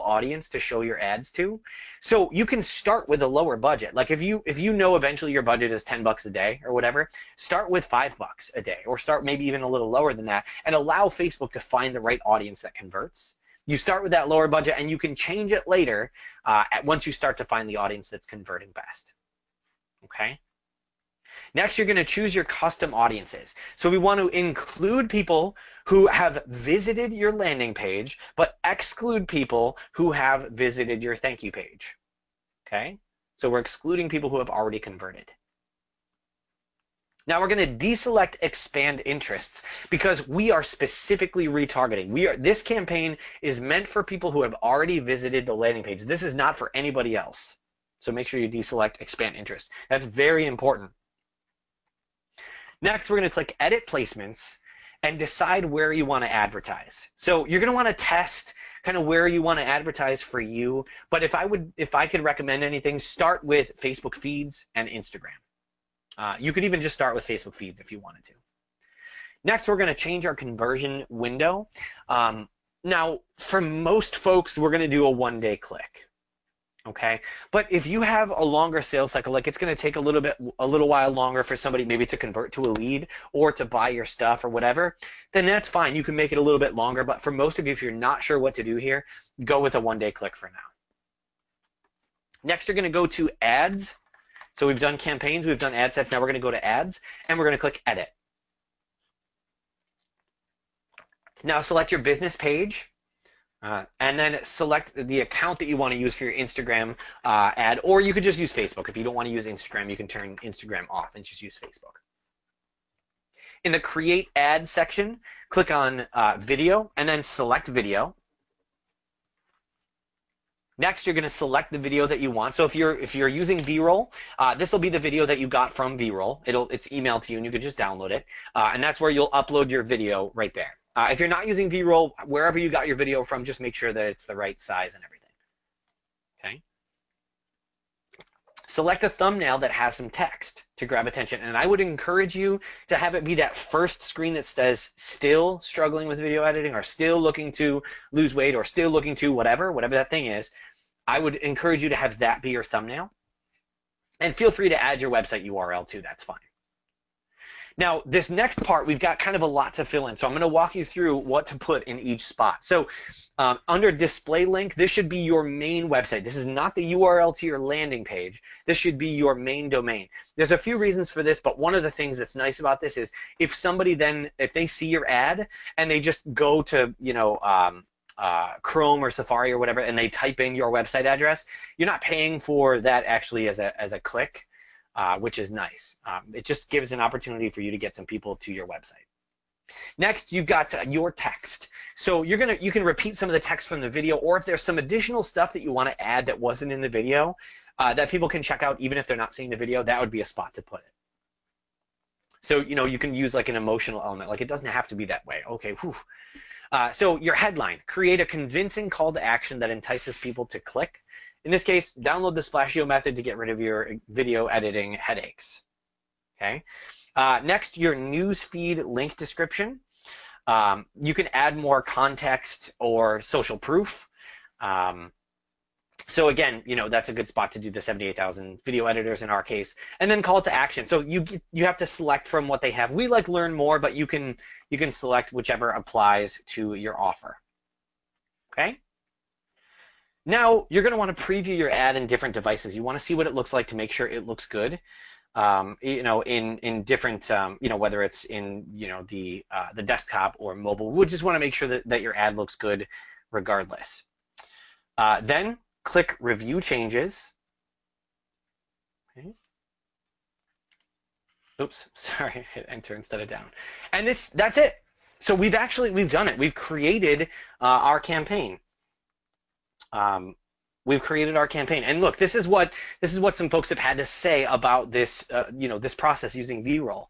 audience to show your ads to. So you can start with a lower budget. Like if you know eventually your budget is $10 a day or whatever, start with $5 a day, or start maybe even a little lower than that, and allow Facebook to find the right audience that converts. You start with that lower budget, and you can change it later once you start to find the audience that's converting best. Okay? Next, you're going to choose your custom audiences. So we want to include people who have visited your landing page, but exclude people who have visited your thank you page. Okay? So we're excluding people who have already converted. Now we're going to deselect expand interests because we are specifically retargeting. This campaign is meant for people who have already visited the landing page. This is not for anybody else. So make sure you deselect expand interests. That's very important. Next, we're going to click Edit Placements and decide where you want to advertise. So you're going to want to test kind of where you want to advertise for you. But if I could recommend anything, start with Facebook feeds and Instagram. You could even just start with Facebook feeds if you wanted to. Next, we're going to change our conversion window. Now, for most folks, we're going to do a one-day click. Okay, but if you have a longer sales cycle, like it's going to take a little while longer for somebody maybe to convert to a lead or to buy your stuff or whatever, then that's fine. You can make it a little bit longer, but for most of you, if you're not sure what to do here, go with a one-day click for now. Next, you're going to go to ads. So we've done campaigns, we've done ad sets. Now we're going to go to ads, and we're going to click edit. Now select your business page. And then select the account that you want to use for your Instagram ad, or you could just use Facebook. If you don't want to use Instagram, you can turn Instagram off and just use Facebook. In the Create Ad section, click on Video, and then select Video. Next, you're going to select the video that you want. So if you're using Veeroll, this will be the video that you got from Veeroll. It's emailed to you, and you can just download it. And that's where you'll upload your video right there. If you're not using Veeroll, wherever you got your video from, just make sure that it's the right size and everything. Okay. Select a thumbnail that has some text to grab attention, and I would encourage you to have it be that first screen that says "still struggling with video editing," or "still looking to lose weight," or "still looking to whatever that thing is." I would encourage you to have that be your thumbnail, and feel free to add your website URL too. That's fine. Now, this next part, we've got kind of a lot to fill in. So I'm going to walk you through what to put in each spot. So under display link, this should be your main website. This is not the URL to your landing page. This should be your main domain. There's a few reasons for this, but one of the things that's nice about this is if somebody then, if they see your ad and they just go to, Chrome or Safari or whatever, and they type in your website address, you're not paying for that actually as a click. Which is nice. It just gives an opportunity for you to get some people to your website. Next, you've got your text. So you can repeat some of the text from the video, or if there's some additional stuff that you want to add that wasn't in the video that people can check out even if they're not seeing the video, that would be a spot to put it. So you can use like an emotional element. Like it doesn't have to be that way. Okay. Whew. So your headline: create a convincing call to action that entices people to click. In this case, download the Splashio method to get rid of your video editing headaches. Okay. Next, your newsfeed link description. You can add more context or social proof. So again, that's a good spot to do the 78,000 video editors in our case. And then call to action. So you have to select from what they have. We like learn more, but you can select whichever applies to your offer. Okay. Now, you're going to want to preview your ad in different devices. You want to see what it looks like to make sure it looks good, in different, whether it's in, the desktop or mobile. We just want to make sure that your ad looks good regardless. Then click Review Changes. Okay. Oops, sorry, hit Enter instead of down. And that's it. So we've done it. We've created our campaign. We've created our campaign, and look, this is what some folks have had to say about this, this process using Veeroll.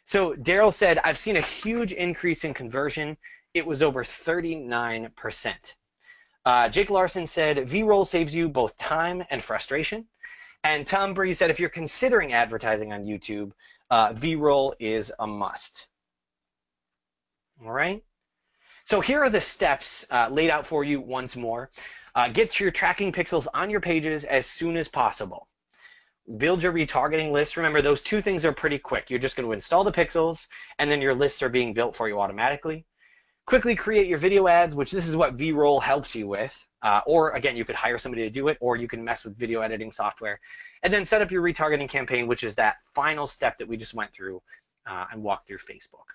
So Daryl said, "I've seen a huge increase in conversion. It was over 39%." Jake Larson said, "Veeroll saves you both time and frustration." And Tom Bree said, "If you're considering advertising on YouTube, Veeroll is a must." All right. So here are the steps laid out for you once more. Get your tracking pixels on your pages as soon as possible. Build your retargeting list. Remember, those two things are pretty quick. You're just going to install the pixels, and then your lists are being built for you automatically. Quickly create your video ads, which this is what Veeroll helps you with. Or, again, you could hire somebody to do it, or you can mess with video editing software. And then set up your retargeting campaign, which is that final step that we just went through and walked through Facebook.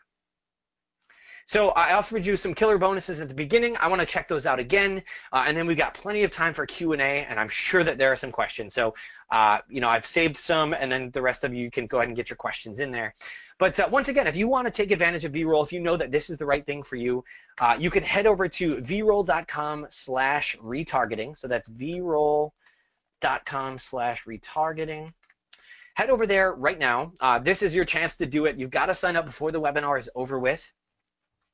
So I offered you some killer bonuses at the beginning. I want to check those out again, and then we've got plenty of time for Q&A, and I'm sure that there are some questions. So, I've saved some, and then the rest of you can go ahead and get your questions in there. But once again, if you want to take advantage of Veeroll, if you know that this is the right thing for you, you can head over to veeroll.com/retargeting. So that's veeroll.com/retargeting. Head over there right now. This is your chance to do it. You've got to sign up before the webinar is over with.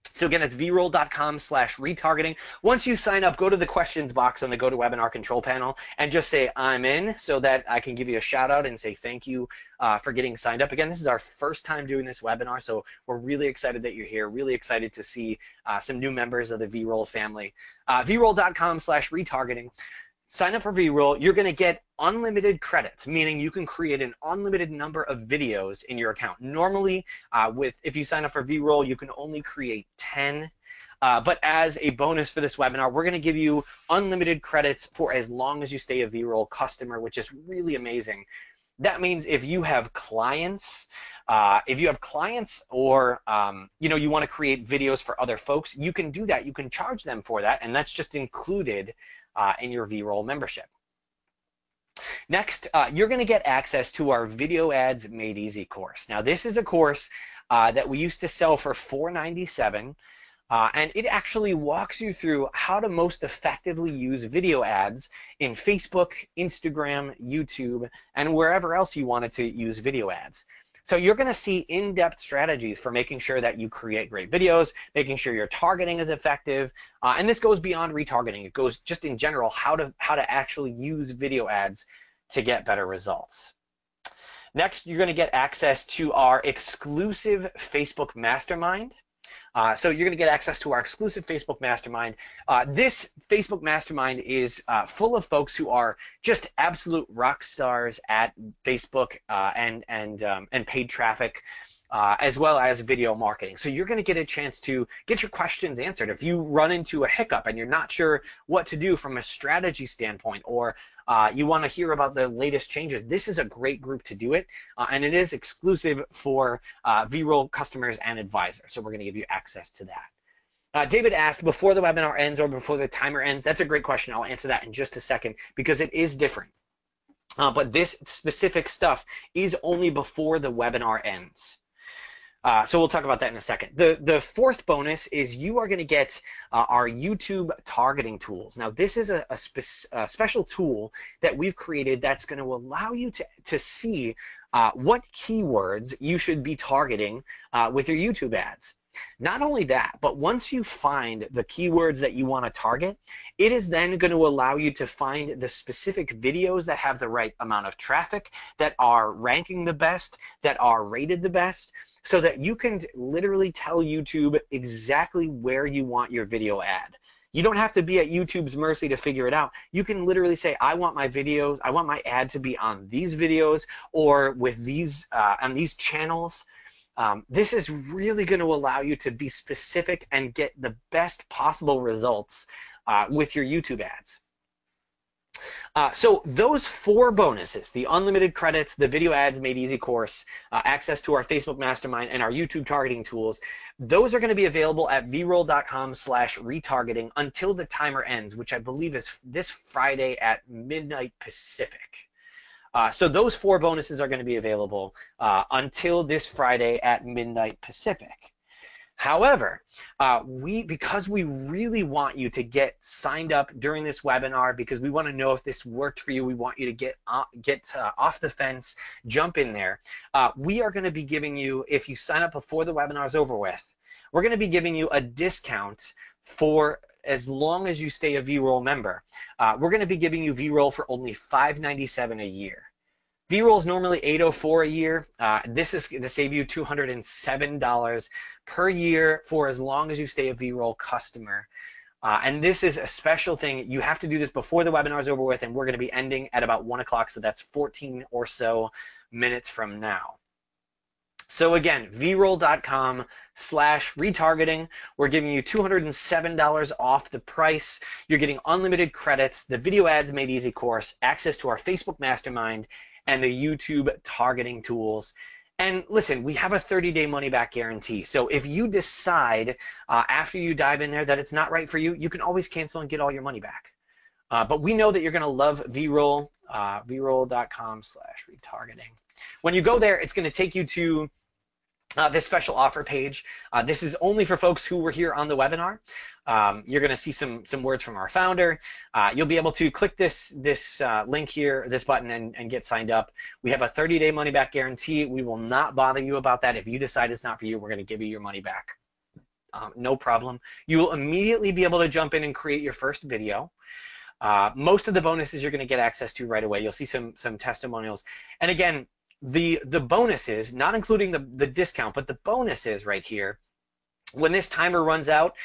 So again, it's Veeroll.com/retargeting. Once you sign up, go to the questions box on the GoToWebinar control panel and just say, I'm in, so that I can give you a shout out and say thank you for getting signed up. Again, this is our first time doing this webinar, so we're really excited that you're here, really excited to see some new members of the Veeroll family. Veeroll.com/retargeting. Sign up for Veeroll. You're going to get unlimited credits, meaning you can create an unlimited number of videos in your account. Normally, if you sign up for Veeroll, you can only create 10. But as a bonus for this webinar, we're going to give you unlimited credits for as long as you stay a Veeroll customer, which is really amazing. That means if you have clients, or you want to create videos for other folks, you can do that. You can charge them for that, and that's just included in your Veeroll membership. Next, you're going to get access to our Video Ads Made Easy course. Now, this is a course that we used to sell for $497, and it actually walks you through how to most effectively use video ads in Facebook, Instagram, YouTube, and wherever else you wanted to use video ads. So you're going to see in-depth strategies for making sure that you create great videos, making sure your targeting is effective, and this goes beyond retargeting. It goes just in general how to actually use video ads to get better results. Next, you're going to get access to our exclusive Facebook Mastermind. So you're going to get access to our exclusive Facebook Mastermind. This Facebook Mastermind is full of folks who are just absolute rock stars at Facebook and paid traffic, as well as video marketing. So you're going to get a chance to get your questions answered. If you run into a hiccup and you're not sure what to do from a strategy standpoint, or you want to hear about the latest changes, this is a great group to do it, and it is exclusive for Veeroll customers and advisors. So we're going to give you access to that. David asked, before the webinar ends or before the timer ends? That's a great question. I'll answer that in just a second because it is different. But this specific stuff is only before the webinar ends. So we'll talk about that in a second. The fourth bonus is you are going to get our YouTube targeting tools. Now, this is a special tool that we've created that's going to allow you to see what keywords you should be targeting with your YouTube ads. Not only that, but once you find the keywords that you want to target, it is then going to allow you to find the specific videos that have the right amount of traffic, that are ranking the best, that are rated the best, so that you can literally tell YouTube exactly where you want your video ad. You don't have to be at YouTube's mercy to figure it out. You can literally say, I want my videos, I want my ad to be on these videos or with these on these channels. This is really going to allow you to be specific and get the best possible results with your YouTube ads. So those four bonuses, the unlimited credits, the Video Ads Made Easy course, access to our Facebook Mastermind, and our YouTube targeting tools, those are going to be available at Veeroll.com/retargeting until the timer ends, which I believe is this Friday at midnight Pacific. So those four bonuses are going to be available until this Friday at midnight Pacific. However, because we really want you to get signed up during this webinar, because we want to know if this worked for you, we want you to get off the fence, jump in there. We are going to be giving you, if you sign up before the webinar is over with, we're going to be giving you a discount for as long as you stay a Veeroll member. We're going to be giving you Veeroll for only $597 a year. Veeroll is normally $804 a year. This is going to save you $207 per year for as long as you stay a Veeroll customer. And this is a special thing. You have to do this before the webinar is over with, and we're going to be ending at about 1 o'clock, so that's 14 or so minutes from now. So again, Veeroll.com/retargeting. We're giving you $207 off the price. You're getting unlimited credits, the Video Ads Made Easy course, access to our Facebook Mastermind, and the YouTube targeting tools. And listen, we have a 30-day money-back guarantee. So if you decide after you dive in there that it's not right for you, you can always cancel and get all your money back. But we know that you're going to love Veeroll, Veeroll.com/retargeting. When you go there, it's going to take you to this special offer page. This is only for folks who were here on the webinar. You're going to see some words from our founder. You'll be able to click this link here, this button, and get signed up. We have a 30-day money-back guarantee. We will not bother you about that. If you decide it's not for you, we're going to give you your money back. no problem. You'll immediately be able to jump in and create your first video. Most of the bonuses you're going to get access to right away. You'll see some testimonials. And again, the bonuses, not including the discount, but the bonuses right here, when this timer runs out,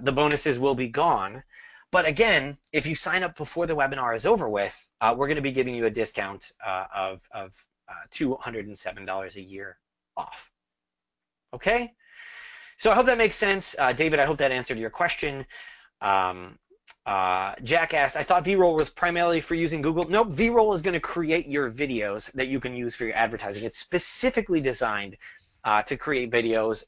the bonuses will be gone. But again, if you sign up before the webinar is over with, we're going to be giving you a discount of $207 a year off. Okay? So I hope that makes sense. David, I hope that answered your question. Jack asked, I thought Veeroll was primarily for using Google. Nope, Veeroll is going to create your videos that you can use for your advertising. It's specifically designed to create videos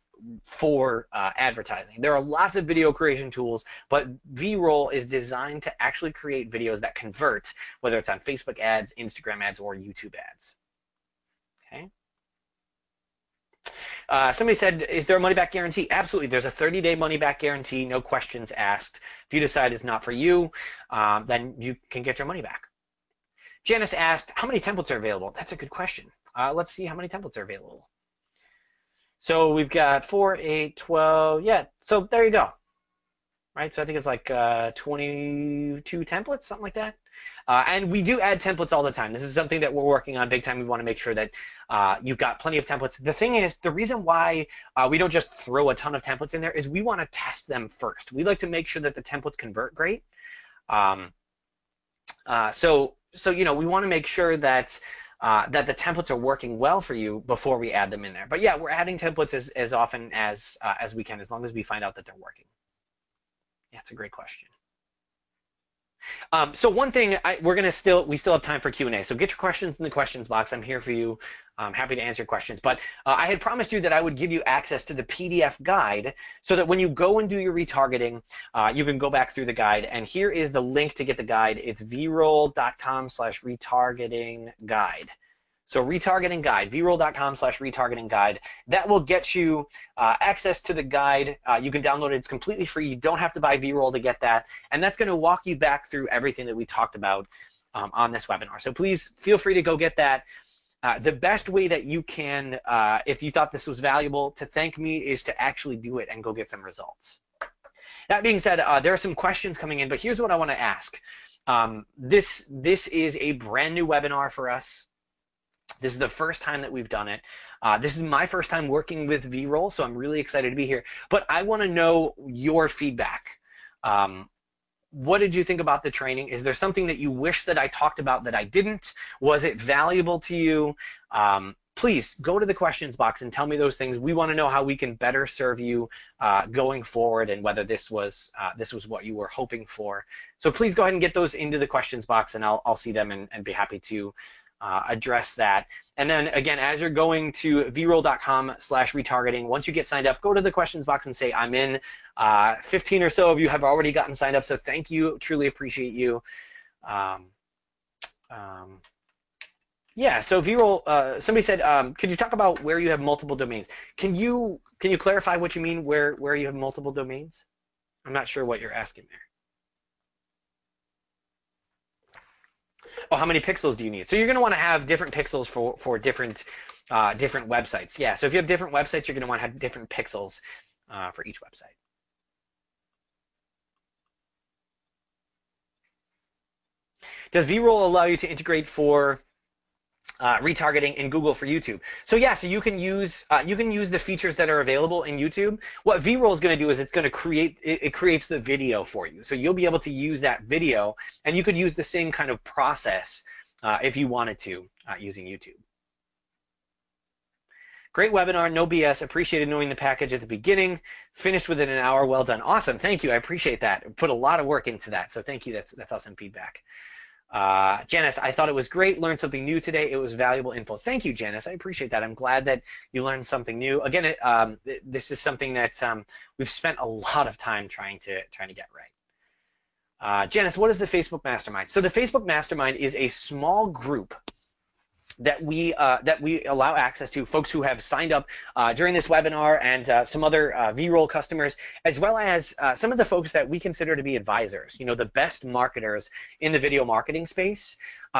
for advertising. There are lots of video creation tools, but Veeroll is designed to actually create videos that convert, whether it's on Facebook ads, Instagram ads, or YouTube ads. Okay. Somebody said, is there a money-back guarantee? Absolutely. There's a 30-day money-back guarantee, no questions asked. If you decide it's not for you, then you can get your money back. Janice asked, how many templates are available? That's a good question. Let's see how many templates are available. So we've got 4, 8, 12. Yeah, so there you go. Right, so I think it's like 22 templates, something like that. And we do add templates all the time. This is something that we're working on big time. We want to make sure that you've got plenty of templates. The thing is, the reason why we don't just throw a ton of templates in there is we want to test them first. We like to make sure that the templates convert great. So you know, we want to make sure that that the templates are working well for you before we add them in there. But yeah, we're adding templates as often as we can, as long as we find out that they're working. Yeah, it's a great question. So one thing, we still have time for Q&A. So get your questions in the questions box. I'm here for you. I'm happy to answer questions. But I had promised you that I would give you access to the PDF guide so that when you go and do your retargeting, you can go back through the guide. And here is the link to get the guide. It's veeroll.com/retargeting guide. So retargeting guide, veeroll.com/retargeting guide. That will get you access to the guide. You can download it. It's completely free. You don't have to buy Veeroll to get that. And that's going to walk you back through everything that we talked about on this webinar. So please feel free to go get that. The best way that you can, if you thought this was valuable, to thank me is to actually do it and go get some results. That being said, there are some questions coming in, but here's what I want to ask. This is a brand new webinar for us. This is the first time that we've done it. This is my first time working with Veeroll, so I'm really excited to be here. But I want to know your feedback. What did you think about the training? Is there something that you wish that I talked about that I didn't? Was it valuable to you? Please go to the questions box and tell me those things. We want to know how we can better serve you going forward, and whether this was what you were hoping for. So please go ahead and get those into the questions box, and I'll see them and be happy to address that. And then again, as you're going to veeroll.com/retargeting, once you get signed up, go to the questions box and say, I'm in. 15 or so of you have already gotten signed up, so thank you, truly appreciate you. Yeah, so Veeroll, somebody said, could you talk about where you have multiple domains? Can you clarify what you mean where you have multiple domains? I'm not sure what you're asking there. Oh, how many pixels do you need? So you're going to want to have different pixels for different websites. Yeah, so if you have different websites, you're going to want to have different pixels for each website. Does Veeroll allow you to integrate for retargeting in Google for YouTube? So yeah, so you can use the features that are available in YouTube. What Veeroll is going to do is it's going to creates the video for you. So you'll be able to use that video, and you could use the same kind of process if you wanted to using YouTube. Great webinar, no BS. Appreciated knowing the package at the beginning. Finished within an hour. Well done. Awesome. Thank you. I appreciate that. Put a lot of work into that. So thank you. That's awesome feedback. Janice, I thought it was great. Learned something new today. It was valuable info. Thank you, Janice. I appreciate that. I'm glad that you learned something new. Again, this is something that we've spent a lot of time trying to get right. Janice, what is the Facebook Mastermind? So the Facebook Mastermind is a small group that we allow access to folks who have signed up during this webinar, and some other Veeroll customers, as well as some of the folks that we consider to be advisors. You know, the best marketers in the video marketing space.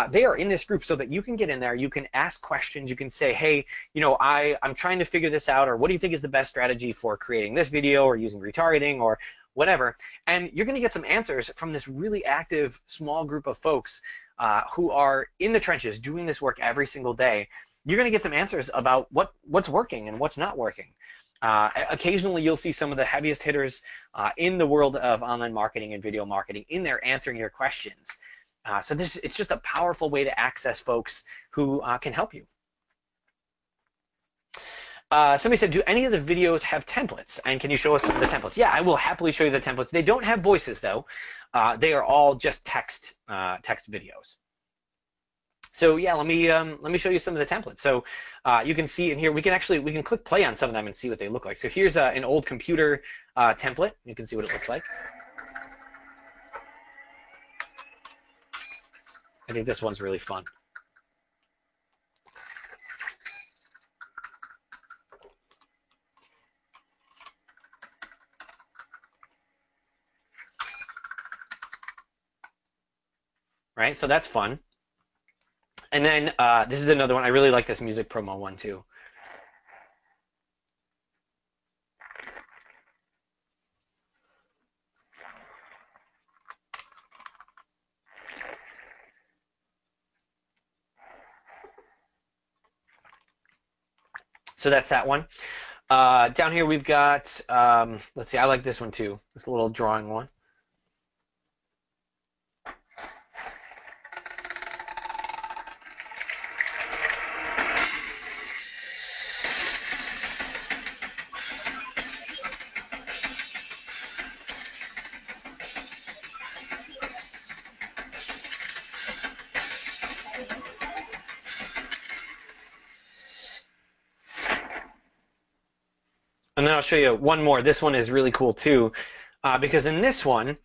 They are in this group so that you can get in there, you can ask questions, you can say, hey, you know, I'm trying to figure this out, or what do you think is the best strategy for creating this video or using retargeting or whatever. And you're going to get some answers from this really active small group of folks who are in the trenches doing this work every single day. You're going to get some answers about what's working and what's not working. Occasionally, you'll see some of the heaviest hitters in the world of online marketing and video marketing in there answering your questions. So it's just a powerful way to access folks who can help you. Somebody said, do any of the videos have templates? And can you show us some of the templates? Yeah, I will happily show you the templates. They don't have voices, though. They are all just text videos. So yeah, let me show you some of the templates. So you can see in here, we can click play on some of them and see what they look like. So here's an old computer template. You can see what it looks like. I think this one's really fun. Right, so that's fun. And then this is another one. I really like this music promo one too. So that's that one. Down here we've got, let's see, I like this one too. This little drawing one. And then I'll show you one more. This one is really cool too, because in this one,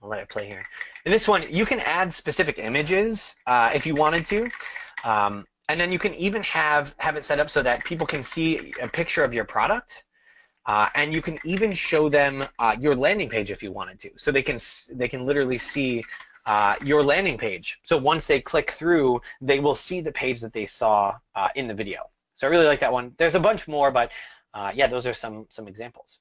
I'll let it play here. In this one, you can add specific images if you wanted to, and then you can even have it set up so that people can see a picture of your product, and you can even show them your landing page if you wanted to. So they can literally see your landing page. So once they click through, they will see the page that they saw in the video. So I really like that one. There's a bunch more, but yeah, those are some examples.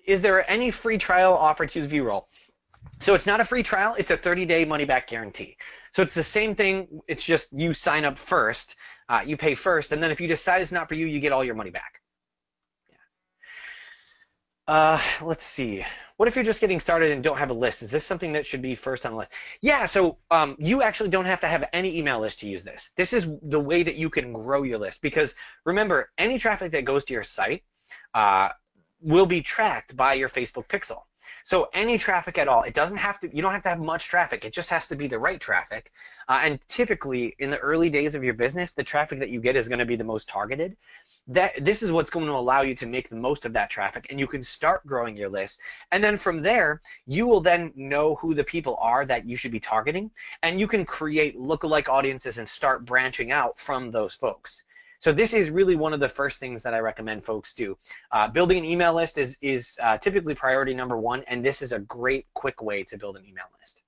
Is there any free trial offered to use Veeroll? So it's not a free trial, it's a 30-day money-back guarantee. So it's the same thing, it's just you sign up first, you pay first, and then if you decide it's not for you, you get all your money back. Yeah. Let's see. What if you're just getting started and don't have a list? Is this something that should be first on the list? Yeah, so you actually don't have to have any email list to use this. This is the way that you can grow your list, because remember, any traffic that goes to your site will be tracked by your Facebook pixel. So any traffic at all, it doesn't have to, you don't have to have much traffic, it just has to be the right traffic. And typically in the early days of your business, the traffic that you get is going to be the most targeted. This is what's going to allow you to make the most of that traffic, and you can start growing your list. And then from there, you will then know who the people are that you should be targeting, and you can create lookalike audiences and start branching out from those folks. So this is really one of the first things that I recommend folks do. Building an email list is typically priority number one, and this is a great, quick way to build an email list.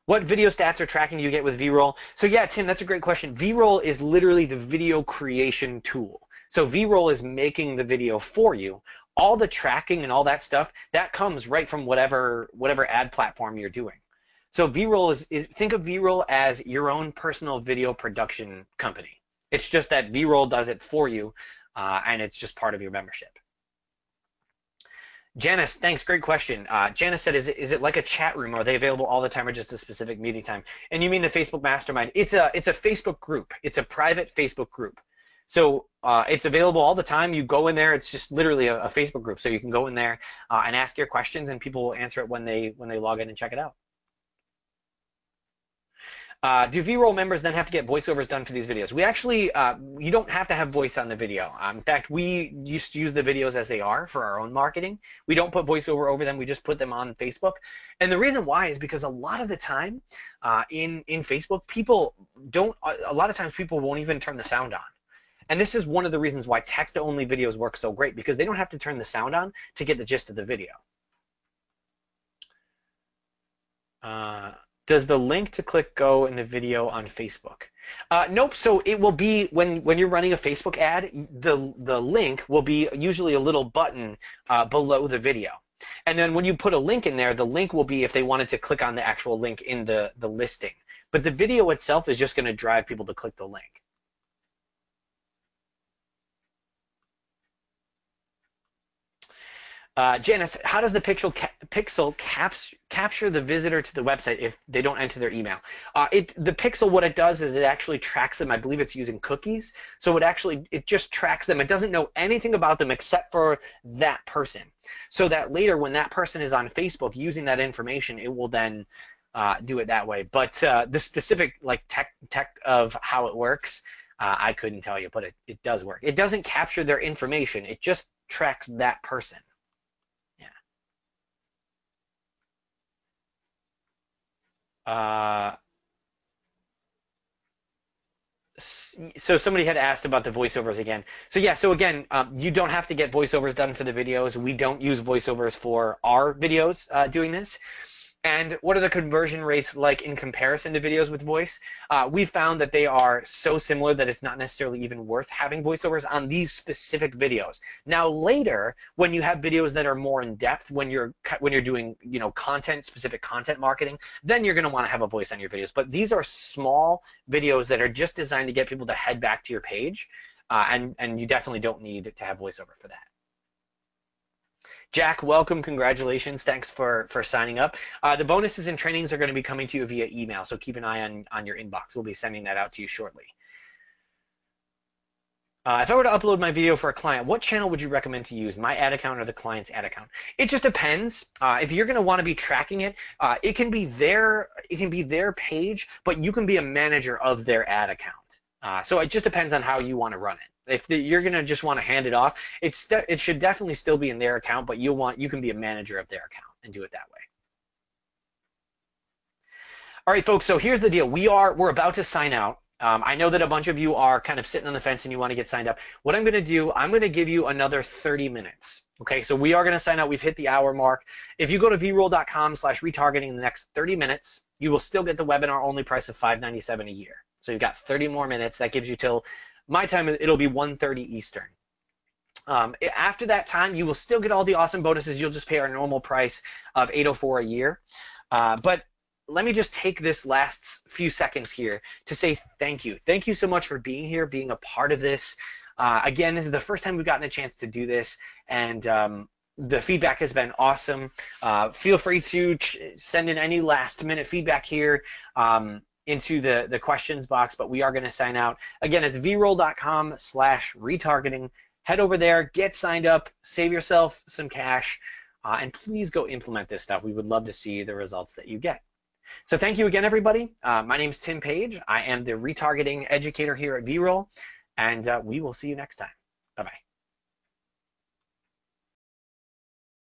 What video stats or tracking do you get with Veeroll? So yeah, Tim, that's a great question. Veeroll is literally the video creation tool. So Veeroll is making the video for you. All the tracking and all that stuff, that comes right from whatever ad platform you're doing. So Veeroll is think of Veeroll as your own personal video production company. It's just that Veeroll does it for you, and it's just part of your membership. Janice, thanks, great question. Janice said, is it like a chat room? Are they available all the time or just a specific meeting time? And you mean the Facebook Mastermind? It's a Facebook group. It's a private Facebook group. So it's available all the time. You go in there. It's just literally a Facebook group. So you can go in there and ask your questions, and people will answer it when they log in and check it out. Do Veeroll members then have to get voiceovers done for these videos? We actually, you don't have to have voice on the video. In fact, we used to use the videos as they are for our own marketing. We don't put voiceover over them. We just put them on Facebook. And the reason why is because a lot of the time in Facebook, people don't, a lot of times people won't even turn the sound on. And this is one of the reasons why text-only videos work so great, because they don't have to turn the sound on to get the gist of the video. Does the link to click go in the video on Facebook? Nope. So it will be when you're running a Facebook ad, the link will be usually a little button below the video. And then when you put a link in there, the link will be if they wanted to click on the actual link in the listing. But the video itself is just going to drive people to click the link. Janice, how does the pixel capture the visitor to the website if they don't enter their email? The pixel, what it does is it actually tracks them. I believe it's using cookies. So it just tracks them. It doesn't know anything about them except for that person. So that later when that person is on Facebook using that information, it will then do it that way. But the specific like tech of how it works, I couldn't tell you, but it does work. It doesn't capture their information. It just tracks that person. So somebody had asked about the voiceovers again. So yeah, so again, you don't have to get voiceovers done for the videos. We don't use voiceovers for our videos doing this. And what are the conversion rates like in comparison to videos with voice? We found that they are so similar that it's not necessarily even worth having voiceovers on these specific videos. Now later, when you have videos that are more in depth, when you're doing specific content marketing, then you're going to want to have a voice on your videos. But these are small videos that are just designed to get people to head back to your page, and you definitely don't need to have voiceover for that. Jack, welcome, congratulations, thanks for signing up. The bonuses and trainings are going to be coming to you via email, so keep an eye on your inbox. We'll be sending that out to you shortly. If I were to upload my video for a client, what channel would you recommend to use, my ad account or the client's ad account? It just depends. If you're going to want to be tracking it, it can be their page, but you can be a manager of their ad account. So it just depends on how you want to run it. If you're going to just want to hand it off, it should definitely still be in their account, but you can be a manager of their account and do it that way. All right, folks, so here's the deal. We're about to sign out. I know that a bunch of you are kind of sitting on the fence and you want to get signed up. What I'm going to do, I'm going to give you another 30 minutes. Okay, so we are going to sign out. We've hit the hour mark. If you go to veeroll.com/retargeting in the next 30 minutes, you will still get the webinar only price of $597 a year. So you've got 30 more minutes. That gives you till my time, it'll be 1:30 Eastern. After that time, you will still get all the awesome bonuses. You'll just pay our normal price of $804 a year. But let me just take this last few seconds here to say thank you. Thank you so much for being here, being a part of this. Again, this is the first time we've gotten a chance to do this, and the feedback has been awesome. Feel free to send in any last-minute feedback here into the questions box, but we are going to sign out. Again, it's veeroll.com/retargeting. Head over there, get signed up, save yourself some cash, and please go implement this stuff. We would love to see the results that you get. So thank you again, everybody. My name's Tim Page. I am the retargeting educator here at Veeroll, and we will see you next time.